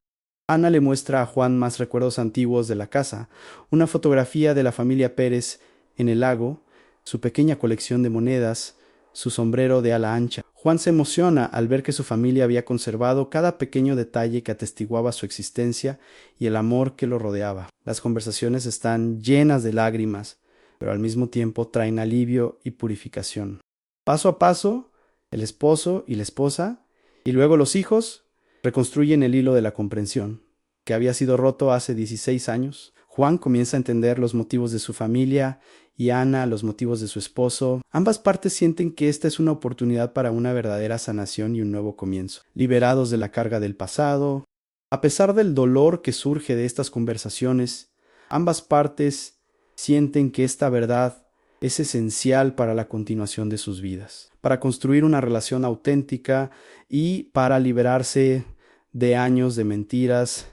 Ana le muestra a Juan más recuerdos antiguos de la casa, una fotografía de la familia Pérez en el lago, su pequeña colección de monedas, su sombrero de ala ancha. Juan se emociona al ver que su familia había conservado cada pequeño detalle que atestiguaba su existencia y el amor que lo rodeaba. Las conversaciones están llenas de lágrimas, pero al mismo tiempo traen alivio y purificación. Paso a paso, el esposo y la esposa, y luego los hijos, reconstruyen el hilo de la comprensión, que había sido roto hace 16 años. Juan comienza a entender los motivos de su familia y Ana los motivos de su esposo. Ambas partes sienten que esta es una oportunidad para una verdadera sanación y un nuevo comienzo, liberados de la carga del pasado. A pesar del dolor que surge de estas conversaciones, ambas partes sienten que esta verdad es esencial para la continuación de sus vidas, para construir una relación auténtica y para liberarse de años de mentiras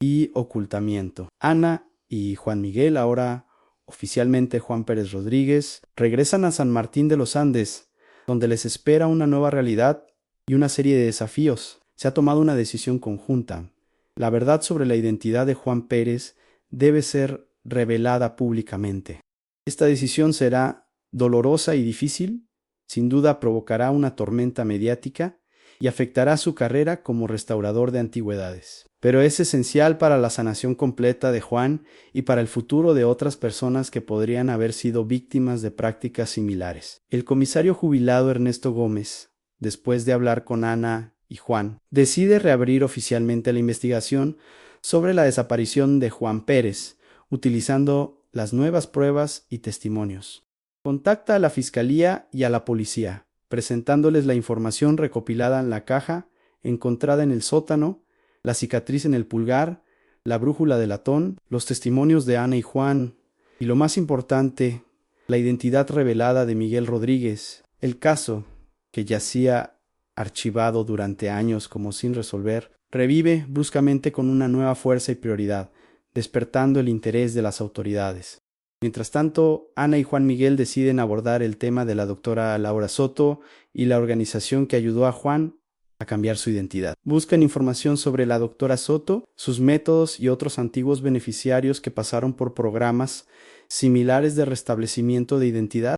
y ocultamiento. Ana y Juan Miguel, ahora oficialmente Juan Pérez Rodríguez, regresan a San Martín de los Andes, donde les espera una nueva realidad y una serie de desafíos. Se ha tomado una decisión conjunta. La verdad sobre la identidad de Juan Pérez debe ser revelada públicamente. Esta decisión será dolorosa y difícil, sin duda provocará una tormenta mediática y afectará su carrera como restaurador de antigüedades. Pero es esencial para la sanación completa de Juan y para el futuro de otras personas que podrían haber sido víctimas de prácticas similares. El comisario jubilado Ernesto Gómez, después de hablar con Ana y Juan, decide reabrir oficialmente la investigación sobre la desaparición de Juan Pérez, utilizando las nuevas pruebas y testimonios. Contacta a la fiscalía y a la policía, presentándoles la información recopilada en la caja encontrada en el sótano, la cicatriz en el pulgar, la brújula de latón, los testimonios de Ana y Juan, y lo más importante, la identidad revelada de Miguel Rodríguez. El caso, que yacía archivado durante años como sin resolver, revive bruscamente con una nueva fuerza y prioridad, despertando el interés de las autoridades. Mientras tanto, Ana y Juan Miguel deciden abordar el tema de la doctora Laura Soto y la organización que ayudó a Juan a cambiar su identidad. Buscan información sobre la doctora Soto, sus métodos y otros antiguos beneficiarios que pasaron por programas similares de restablecimiento de identidad.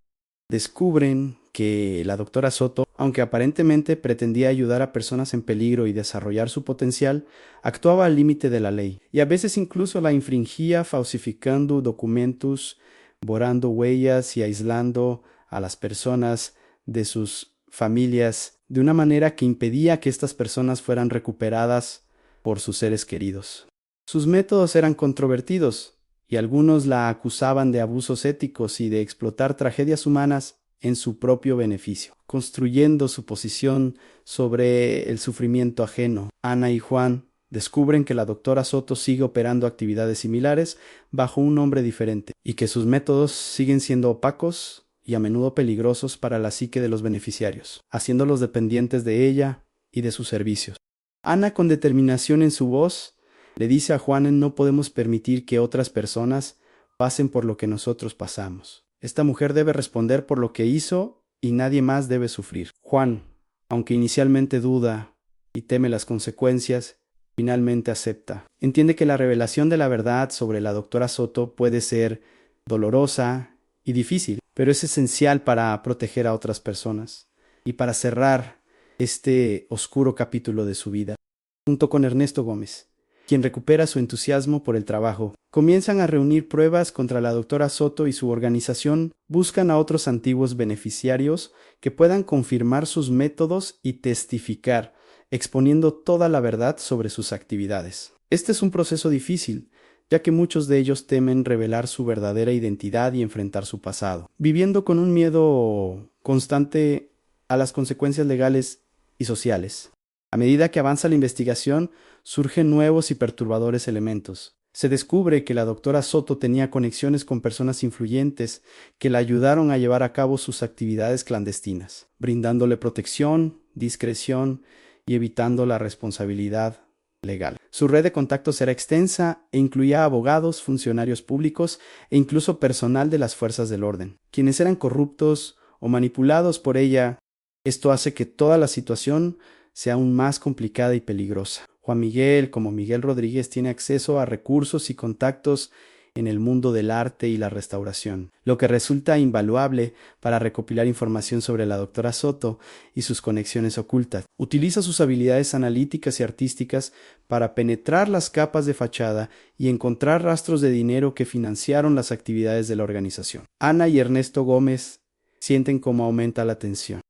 Descubren que la doctora Soto aunque aparentemente pretendía ayudar a personas en peligro y desarrollar su potencial, actuaba al límite de la ley, y a veces incluso la infringía falsificando documentos, borrando huellas y aislando a las personas de sus familias de una manera que impedía que estas personas fueran recuperadas por sus seres queridos. Sus métodos eran controvertidos, y algunos la acusaban de abusos éticos y de explotar tragedias humanas en su propio beneficio, construyendo su posición sobre el sufrimiento ajeno. Ana y Juan descubren que la doctora Soto sigue operando actividades similares bajo un nombre diferente, y que sus métodos siguen siendo opacos y a menudo peligrosos para la psique de los beneficiarios, haciéndolos dependientes de ella y de sus servicios. Ana, con determinación en su voz, le dice a Juan: no podemos permitir que otras personas pasen por lo que nosotros pasamos. Esta mujer debe responder por lo que hizo y nadie más debe sufrir. Juan, aunque inicialmente duda y teme las consecuencias, finalmente acepta. Entiende que la revelación de la verdad sobre la doctora Soto puede ser dolorosa y difícil, pero es esencial para proteger a otras personas y para cerrar este oscuro capítulo de su vida. Junto con Ernesto Gómez, quien recupera su entusiasmo por el trabajo, comienzan a reunir pruebas contra la doctora Soto, y su organización buscan a otros antiguos beneficiarios que puedan confirmar sus métodos y testificar, exponiendo toda la verdad sobre sus actividades. Este es un proceso difícil, ya que muchos de ellos temen revelar su verdadera identidad y enfrentar su pasado, viviendo con un miedo constante a las consecuencias legales y sociales. A medida que avanza la investigación, surgen nuevos y perturbadores elementos. Se descubre que la doctora Soto tenía conexiones con personas influyentes que la ayudaron a llevar a cabo sus actividades clandestinas, brindándole protección, discreción y evitando la responsabilidad legal. Su red de contactos era extensa e incluía abogados, funcionarios públicos e incluso personal de las fuerzas del orden, quienes eran corruptos o manipulados por ella. Esto hace que toda la situación sea aún más complicada y peligrosa. Juan Miguel, como Miguel Rodríguez, tiene acceso a recursos y contactos en el mundo del arte y la restauración, lo que resulta invaluable para recopilar información sobre la doctora Soto y sus conexiones ocultas. Utiliza sus habilidades analíticas y artísticas para penetrar las capas de fachada y encontrar rastros de dinero que financiaron las actividades de la organización. Ana y Ernesto Gómez sienten cómo aumenta la tensión.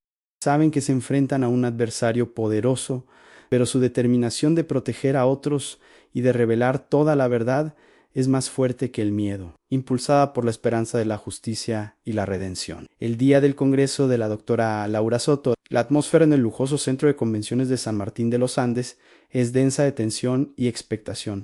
Saben que se enfrentan a un adversario poderoso, pero su determinación de proteger a otros y de revelar toda la verdad es más fuerte que el miedo, impulsada por la esperanza de la justicia y la redención. El día del congreso de la doctora Laura Soto, la atmósfera en el lujoso centro de convenciones de San Martín de los Andes es densa de tensión y expectación.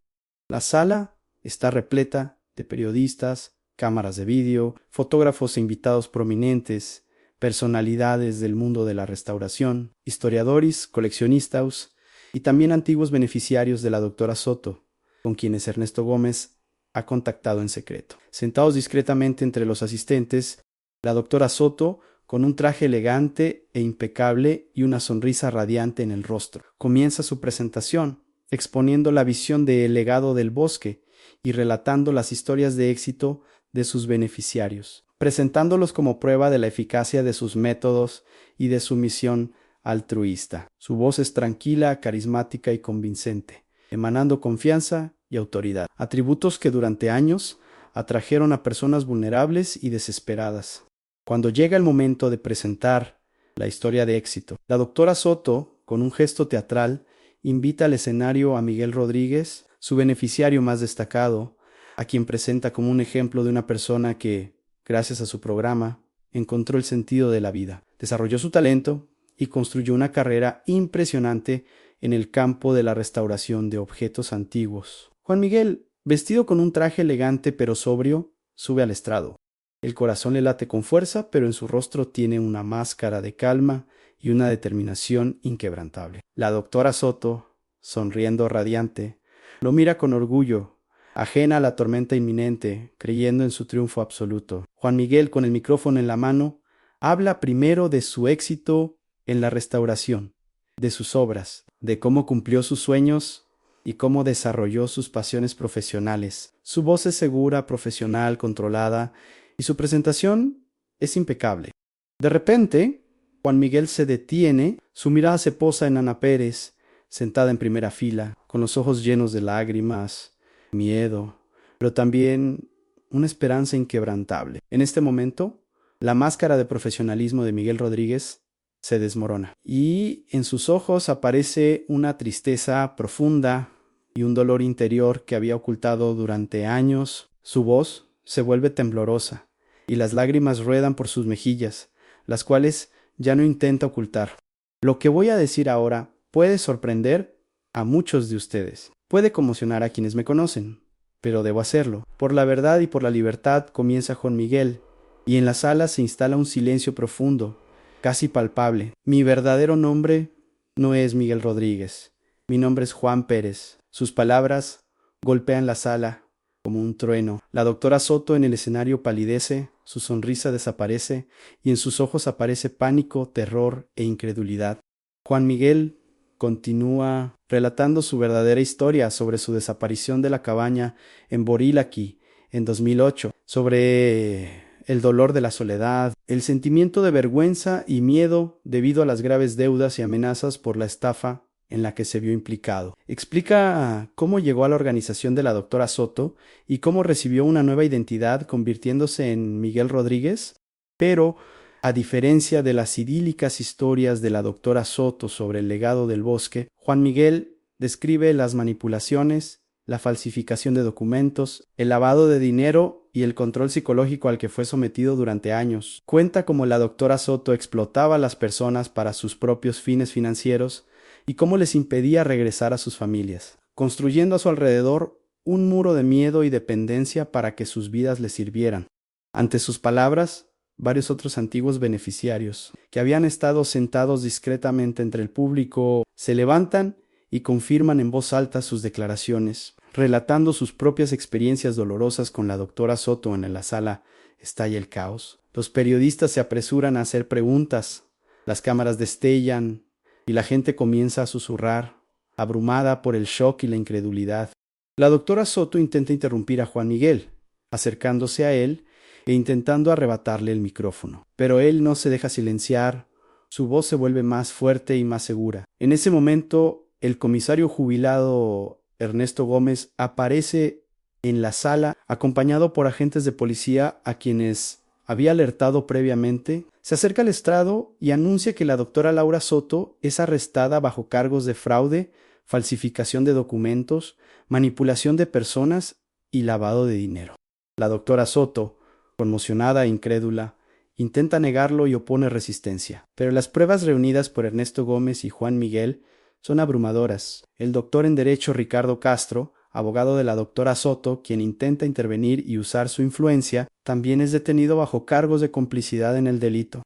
La sala está repleta de periodistas, cámaras de vídeo, fotógrafos e invitados prominentes, personalidades del mundo de la restauración, historiadores, coleccionistas y también antiguos beneficiarios de la doctora Soto, con quienes Ernesto Gómez ha contactado en secreto. Sentados discretamente entre los asistentes, la doctora Soto, con un traje elegante e impecable y una sonrisa radiante en el rostro, comienza su presentación, exponiendo la visión del legado del bosque y relatando las historias de éxito de sus beneficiarios, presentándolos como prueba de la eficacia de sus métodos y de su misión altruista. Su voz es tranquila, carismática y convincente, emanando confianza y autoridad, atributos que durante años atrajeron a personas vulnerables y desesperadas. Cuando llega el momento de presentar la historia de éxito, la doctora Soto, con un gesto teatral, invita al escenario a Miguel Rodríguez, su beneficiario más destacado, a quien presenta como un ejemplo de una persona que, gracias a su programa, encontró el sentido de la vida, desarrolló su talento y construyó una carrera impresionante en el campo de la restauración de objetos antiguos. Juan Miguel, vestido con un traje elegante pero sobrio, sube al estrado. El corazón le late con fuerza, pero en su rostro tiene una máscara de calma y una determinación inquebrantable. La doctora Soto, sonriendo radiante, lo mira con orgullo, ajena a la tormenta inminente, creyendo en su triunfo absoluto. Juan Miguel, con el micrófono en la mano, habla primero de su éxito en la restauración, de sus obras, de cómo cumplió sus sueños y cómo desarrolló sus pasiones profesionales. Su voz es segura, profesional, controlada, y su presentación es impecable. De repente, Juan Miguel se detiene, su mirada se posa en Ana Pérez, sentada en primera fila, con los ojos llenos de lágrimas, miedo, pero también una esperanza inquebrantable. En este momento, la máscara de profesionalismo de Miguel Rodríguez se desmorona y en sus ojos aparece una tristeza profunda y un dolor interior que había ocultado durante años. Su voz se vuelve temblorosa y las lágrimas ruedan por sus mejillas, las cuales ya no intenta ocultar. Lo que voy a decir ahora puede sorprender a muchos de ustedes, puede conmocionar a quienes me conocen, pero debo hacerlo. Por la verdad y por la libertad comienza Juan Miguel, y en la sala se instala un silencio profundo, casi palpable. Mi verdadero nombre no es Miguel Rodríguez, mi nombre es Juan Pérez. Sus palabras golpean la sala como un trueno. La doctora Soto en el escenario palidece, su sonrisa desaparece y en sus ojos aparece pánico, terror e incredulidad. Juan Miguel continúa relatando su verdadera historia sobre su desaparición de la cabaña en Borilaqui en 2008, sobre el dolor de la soledad, el sentimiento de vergüenza y miedo debido a las graves deudas y amenazas por la estafa en la que se vio implicado. Explica cómo llegó a la organización de la doctora Soto y cómo recibió una nueva identidad convirtiéndose en Miguel Rodríguez, pero a diferencia de las idílicas historias de la doctora Soto sobre el legado del bosque, Juan Miguel describe las manipulaciones, la falsificación de documentos, el lavado de dinero y el control psicológico al que fue sometido durante años. Cuenta cómo la doctora Soto explotaba a las personas para sus propios fines financieros y cómo les impedía regresar a sus familias, construyendo a su alrededor un muro de miedo y dependencia para que sus vidas les sirvieran. Ante sus palabras, varios otros antiguos beneficiarios, que habían estado sentados discretamente entre el público, se levantan y confirman en voz alta sus declaraciones, relatando sus propias experiencias dolorosas con la doctora Soto. En la sala estalla el caos. Los periodistas se apresuran a hacer preguntas, las cámaras destellan y la gente comienza a susurrar, abrumada por el shock y la incredulidad. La doctora Soto intenta interrumpir a Juan Miguel, acercándose a él e intentando arrebatarle el micrófono. Pero él no se deja silenciar, su voz se vuelve más fuerte y más segura. En ese momento, el comisario jubilado Ernesto Gómez aparece en la sala acompañado por agentes de policía a quienes había alertado previamente. Se acerca al estrado y anuncia que la doctora Laura Soto es arrestada bajo cargos de fraude, falsificación de documentos, manipulación de personas y lavado de dinero. La doctora Soto, conmocionada e incrédula, intenta negarlo y opone resistencia, pero las pruebas reunidas por Ernesto Gómez y Juan Miguel son abrumadoras. El doctor en Derecho Ricardo Castro, abogado de la doctora Soto, quien intenta intervenir y usar su influencia, también es detenido bajo cargos de complicidad en el delito.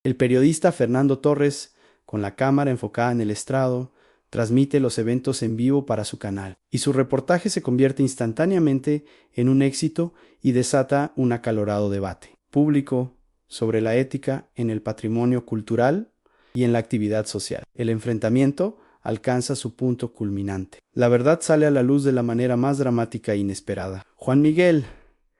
El periodista Fernando Torres, con la cámara enfocada en el estrado, transmite los eventos en vivo para su canal, y su reportaje se convierte instantáneamente en un éxito y desata un acalorado debate público sobre la ética en el patrimonio cultural y en la actividad social. El enfrentamiento alcanza su punto culminante. La verdad sale a la luz de la manera más dramática e inesperada. Juan Miguel,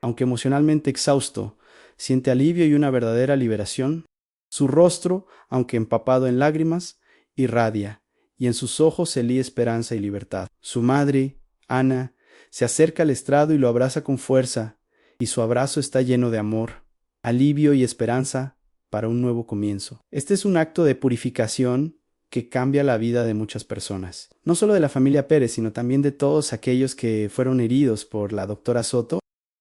aunque emocionalmente exhausto, siente alivio y una verdadera liberación. Su rostro, aunque empapado en lágrimas, irradia, y en sus ojos se lía esperanza y libertad. Su madre, Ana, se acerca al estrado y lo abraza con fuerza, y su abrazo está lleno de amor, alivio y esperanza para un nuevo comienzo. Este es un acto de purificación que cambia la vida de muchas personas, no solo de la familia Pérez, sino también de todos aquellos que fueron heridos por la doctora Soto.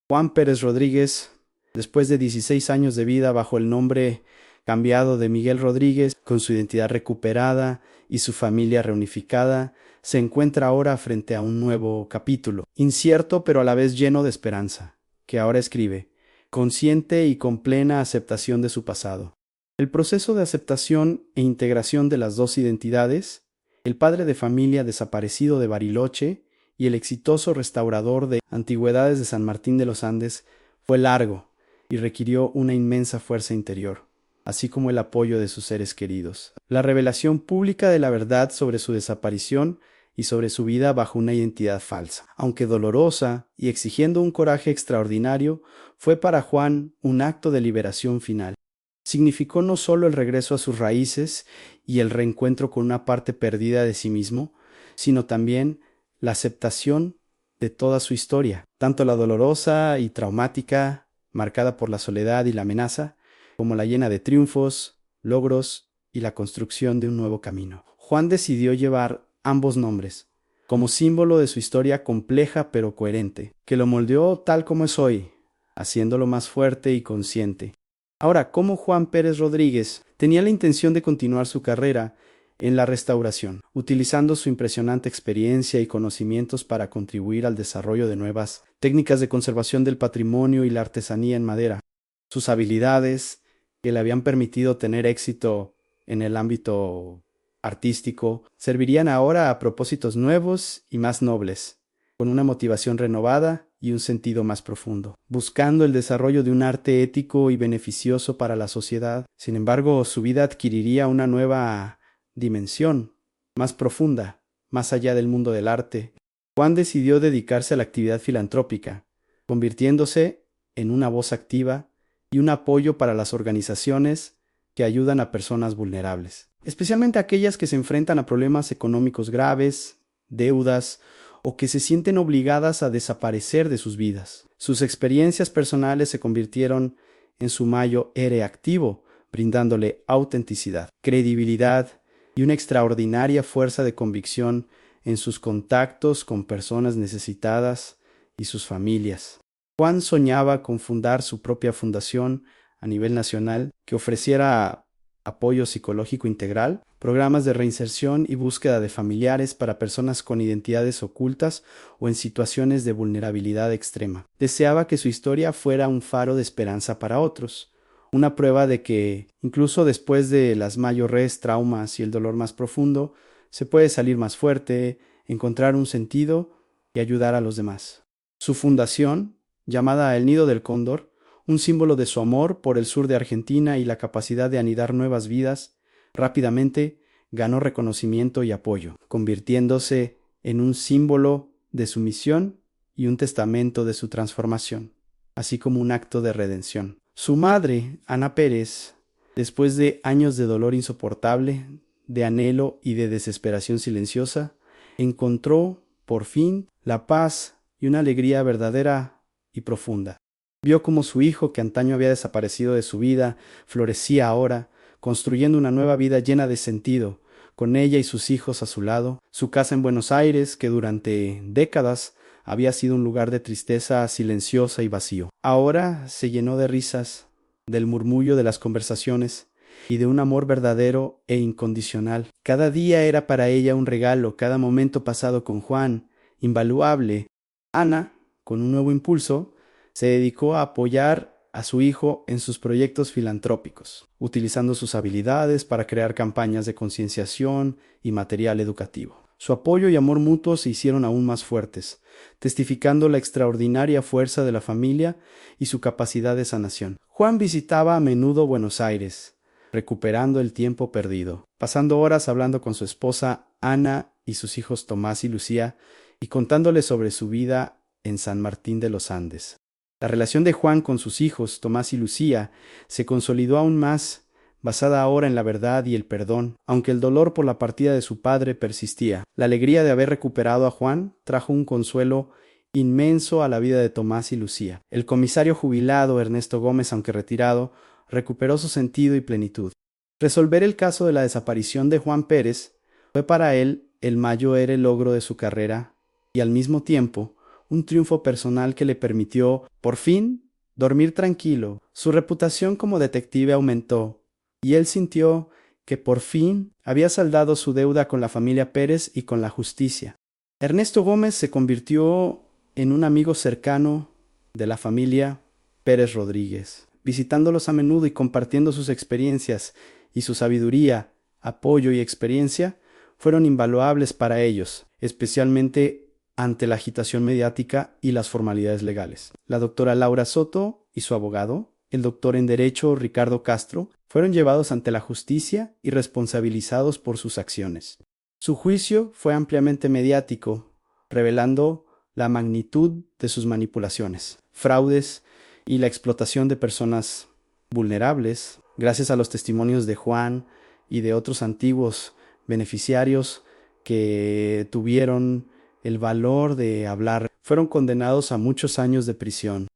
Juan Pérez Rodríguez, después de 16 años de vida bajo el nombre cambiado de Miguel Rodríguez, con su identidad recuperada y su familia reunificada, se encuentra ahora frente a un nuevo capítulo, incierto pero a la vez lleno de esperanza, que ahora escribe, consciente y con plena aceptación de su pasado. El proceso de aceptación e integración de las dos identidades, el padre de familia desaparecido de Bariloche y el exitoso restaurador de antigüedades de San Martín de los Andes, fue largo y requirió una inmensa fuerza interior, así como el apoyo de sus seres queridos. La revelación pública de la verdad sobre su desaparición y sobre su vida bajo una identidad falsa, aunque dolorosa y exigiendo un coraje extraordinario, fue para Juan un acto de liberación final. Significó no solo el regreso a sus raíces y el reencuentro con una parte perdida de sí mismo, sino también la aceptación de toda su historia, tanto la dolorosa y traumática, marcada por la soledad y la amenaza, como la llena de triunfos, logros y la construcción de un nuevo camino. Juan decidió llevar ambos nombres, como símbolo de su historia compleja pero coherente, que lo moldeó tal como es hoy, haciéndolo más fuerte y consciente. Ahora, ¿cómo Juan Pérez Rodríguez tenía la intención de continuar su carrera en la restauración, utilizando su impresionante experiencia y conocimientos para contribuir al desarrollo de nuevas técnicas de conservación del patrimonio y la artesanía en madera? Sus habilidades, que le habían permitido tener éxito en el ámbito artístico, servirían ahora a propósitos nuevos y más nobles, con una motivación renovada y un sentido más profundo, buscando el desarrollo de un arte ético y beneficioso para la sociedad. Sin embargo, su vida adquiriría una nueva dimensión, más profunda, más allá del mundo del arte. Juan decidió dedicarse a la actividad filantrópica, convirtiéndose en una voz activa y un apoyo para las organizaciones que ayudan a personas vulnerables, especialmente aquellas que se enfrentan a problemas económicos graves, deudas o que se sienten obligadas a desaparecer de sus vidas. Sus experiencias personales se convirtieron en su mayo héroe activo, brindándole autenticidad, credibilidad y una extraordinaria fuerza de convicción en sus contactos con personas necesitadas y sus familias. Juan soñaba con fundar su propia fundación a nivel nacional que ofreciera apoyo psicológico integral, programas de reinserción y búsqueda de familiares para personas con identidades ocultas o en situaciones de vulnerabilidad extrema. Deseaba que su historia fuera un faro de esperanza para otros, una prueba de que, incluso después de las mayores traumas y el dolor más profundo, se puede salir más fuerte, encontrar un sentido y ayudar a los demás. Su fundación, llamada El Nido del Cóndor, un símbolo de su amor por el sur de Argentina y la capacidad de anidar nuevas vidas, rápidamente ganó reconocimiento y apoyo, convirtiéndose en un símbolo de su misión y un testamento de su transformación, así como un acto de redención. Su madre, Ana Pérez, después de años de dolor insoportable, de anhelo y de desesperación silenciosa, encontró, por fin, la paz y una alegría verdadera y profunda. Vio cómo su hijo, que antaño había desaparecido de su vida, florecía ahora, construyendo una nueva vida llena de sentido, con ella y sus hijos a su lado, su casa en Buenos Aires, que durante décadas había sido un lugar de tristeza silenciosa y vacío. Ahora se llenó de risas, del murmullo de las conversaciones y de un amor verdadero e incondicional. Cada día era para ella un regalo, cada momento pasado con Juan, invaluable. Ana, con un nuevo impulso, se dedicó a apoyar a su hijo en sus proyectos filantrópicos, utilizando sus habilidades para crear campañas de concienciación y material educativo. Su apoyo y amor mutuo se hicieron aún más fuertes, testificando la extraordinaria fuerza de la familia y su capacidad de sanación. Juan visitaba a menudo Buenos Aires, recuperando el tiempo perdido, pasando horas hablando con su esposa Ana y sus hijos Tomás y Lucía, y contándoles sobre su vida en San Martín de los Andes. La relación de Juan con sus hijos, Tomás y Lucía, se consolidó aún más, basada ahora en la verdad y el perdón, aunque el dolor por la partida de su padre persistía. La alegría de haber recuperado a Juan trajo un consuelo inmenso a la vida de Tomás y Lucía. El comisario jubilado, Ernesto Gómez, aunque retirado, recuperó su sentido y plenitud. Resolver el caso de la desaparición de Juan Pérez fue para él el mayor logro de su carrera y al mismo tiempo un triunfo personal que le permitió, por fin, dormir tranquilo. Su reputación como detective aumentó, y él sintió que por fin había saldado su deuda con la familia Pérez y con la justicia. Ernesto Gómez se convirtió en un amigo cercano de la familia Pérez Rodríguez, visitándolos a menudo y compartiendo sus experiencias, y su sabiduría, apoyo y experiencia fueron invaluables para ellos, especialmente ante la agitación mediática y las formalidades legales. La doctora Laura Soto y su abogado, el doctor en Derecho Ricardo Castro, fueron llevados ante la justicia y responsabilizados por sus acciones. Su juicio fue ampliamente mediático, revelando la magnitud de sus manipulaciones, fraudes y la explotación de personas vulnerables gracias a los testimonios de Juan y de otros antiguos beneficiarios que tuvieron el valor de hablar, fueron condenados a muchos años de prisión.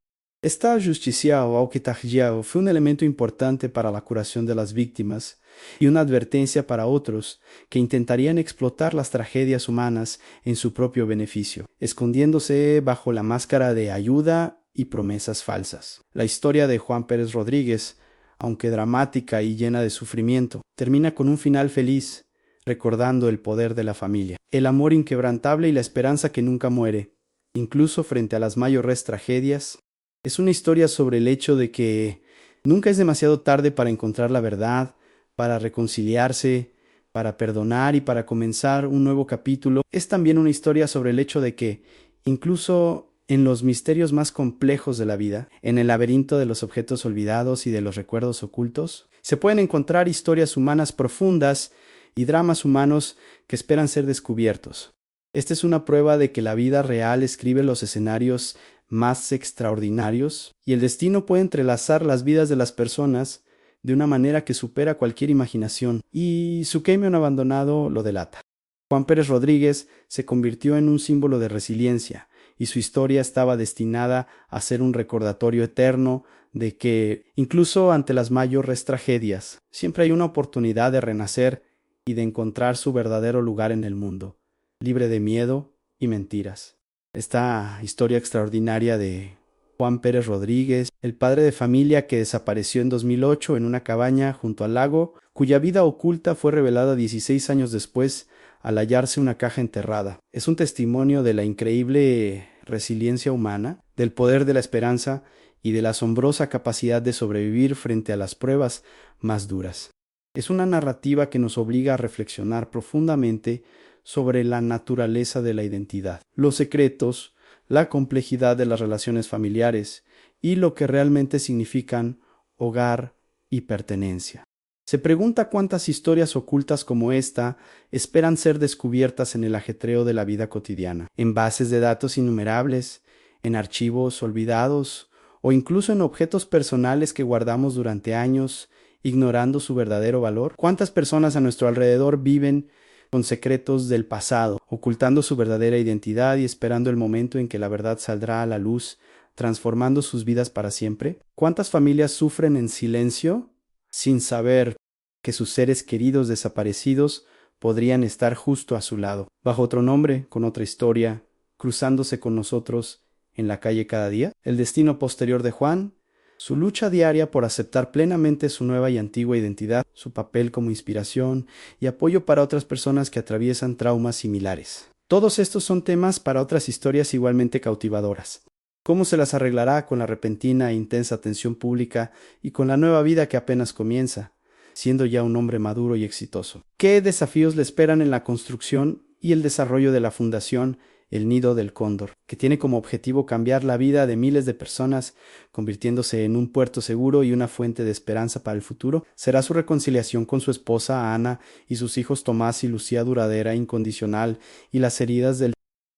Esta justicia o aukitajiao fue un elemento importante para la curación de las víctimas y una advertencia para otros que intentarían explotar las tragedias humanas en su propio beneficio, escondiéndose bajo la máscara de ayuda y promesas falsas. La historia de Juan Pérez Rodríguez, aunque dramática y llena de sufrimiento, termina con un final feliz, recordando el poder de la familia, el amor inquebrantable y la esperanza que nunca muere, incluso frente a las mayores tragedias. Es una historia sobre el hecho de que nunca es demasiado tarde para encontrar la verdad, para reconciliarse, para perdonar y para comenzar un nuevo capítulo. Es también una historia sobre el hecho de que, incluso en los misterios más complejos de la vida, en el laberinto de los objetos olvidados y de los recuerdos ocultos, se pueden encontrar historias humanas profundas y dramas humanos que esperan ser descubiertos. Esta es una prueba de que la vida real escribe los escenarios más extraordinarios y el destino puede entrelazar las vidas de las personas de una manera que supera cualquier imaginación, y su camión abandonado lo delata. Juan Pérez Rodríguez se convirtió en un símbolo de resiliencia, y su historia estaba destinada a ser un recordatorio eterno de que, incluso ante las mayores tragedias, siempre hay una oportunidad de renacer y de encontrar su verdadero lugar en el mundo, libre de miedo y mentiras. Esta historia extraordinaria de Juan Pérez Rodríguez, el padre de familia que desapareció en 2008 en una cabaña junto al lago, cuya vida oculta fue revelada 16 años después al hallarse una caja enterrada. Es un testimonio de la increíble resiliencia humana, del poder de la esperanza y de la asombrosa capacidad de sobrevivir frente a las pruebas más duras. Es una narrativa que nos obliga a reflexionar profundamente sobre la naturaleza de la identidad, los secretos, la complejidad de las relaciones familiares y lo que realmente significan hogar y pertenencia. Se pregunta cuántas historias ocultas como esta esperan ser descubiertas en el ajetreo de la vida cotidiana, en bases de datos innumerables, en archivos olvidados o incluso en objetos personales que guardamos durante años, ignorando su verdadero valor. ¿Cuántas personas a nuestro alrededor viven con secretos del pasado, ocultando su verdadera identidad y esperando el momento en que la verdad saldrá a la luz, transformando sus vidas para siempre? ¿Cuántas familias sufren en silencio, sin saber que sus seres queridos desaparecidos podrían estar justo a su lado, bajo otro nombre, con otra historia, cruzándose con nosotros en la calle cada día? El destino posterior de Juan, su lucha diaria por aceptar plenamente su nueva y antigua identidad, su papel como inspiración y apoyo para otras personas que atraviesan traumas similares. Todos estos son temas para otras historias igualmente cautivadoras. ¿Cómo se las arreglará con la repentina e intensa atención pública y con la nueva vida que apenas comienza, siendo ya un hombre maduro y exitoso? ¿Qué desafíos le esperan en la construcción y el desarrollo de la fundación El Nido del Cóndor, que tiene como objetivo cambiar la vida de miles de personas, convirtiéndose en un puerto seguro y una fuente de esperanza para el futuro? ¿Será su reconciliación con su esposa Ana y sus hijos Tomás y Lucía duradera, incondicional, y las heridas del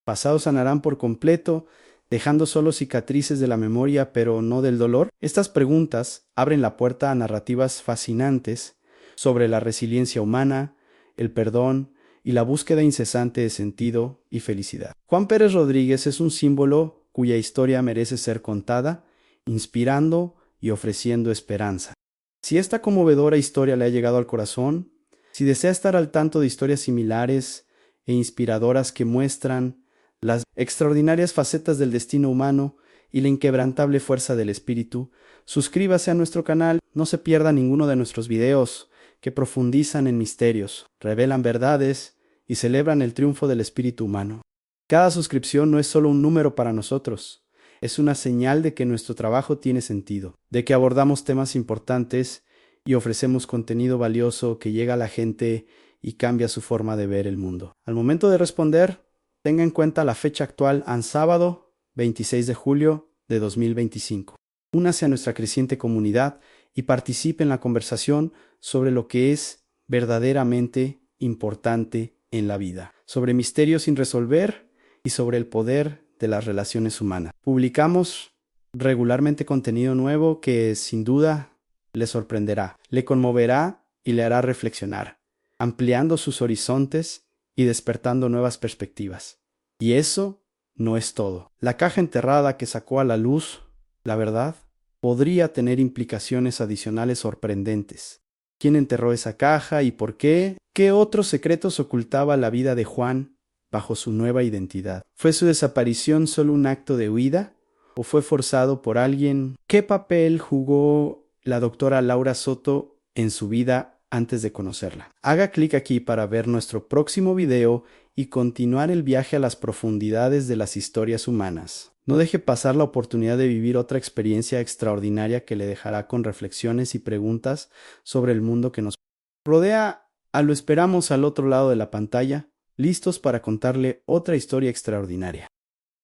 pasado sanarán por completo, dejando solo cicatrices de la memoria pero no del dolor? Estas preguntas abren la puerta a narrativas fascinantes sobre la resiliencia humana, el perdón y la búsqueda incesante de sentido y felicidad. Juan Pérez Rodríguez es un símbolo cuya historia merece ser contada, inspirando y ofreciendo esperanza. Si esta conmovedora historia le ha llegado al corazón, si desea estar al tanto de historias similares e inspiradoras que muestran las extraordinarias facetas del destino humano y la inquebrantable fuerza del espíritu, suscríbase a nuestro canal, no se pierda ninguno de nuestros videos que profundizan en misterios, revelan verdades y celebran el triunfo del espíritu humano. Cada suscripción no es solo un número para nosotros, es una señal de que nuestro trabajo tiene sentido, de que abordamos temas importantes y ofrecemos contenido valioso que llega a la gente y cambia su forma de ver el mundo. Al momento de responder, tenga en cuenta la fecha actual en sábado 26 de julio de 2025. Únase a nuestra creciente comunidad y participe en la conversación sobre lo que es verdaderamente importante en la vida, sobre misterios sin resolver y sobre el poder de las relaciones humanas. Publicamos regularmente contenido nuevo que sin duda le sorprenderá, le conmoverá y le hará reflexionar, ampliando sus horizontes y despertando nuevas perspectivas. Y eso no es todo. La caja enterrada que sacó a la luz, la verdad, podría tener implicaciones adicionales sorprendentes. ¿Quién enterró esa caja y por qué? ¿Qué otros secretos ocultaba la vida de Juan bajo su nueva identidad? ¿Fue su desaparición solo un acto de huida? ¿O fue forzado por alguien? ¿Qué papel jugó la doctora Laura Soto en su vida antes de conocerla? Haga clic aquí para ver nuestro próximo video y continuar el viaje a las profundidades de las historias humanas. No deje pasar la oportunidad de vivir otra experiencia extraordinaria que le dejará con reflexiones y preguntas sobre el mundo que nos rodea. Lo esperamos al otro lado de la pantalla, listos para contarle otra historia extraordinaria.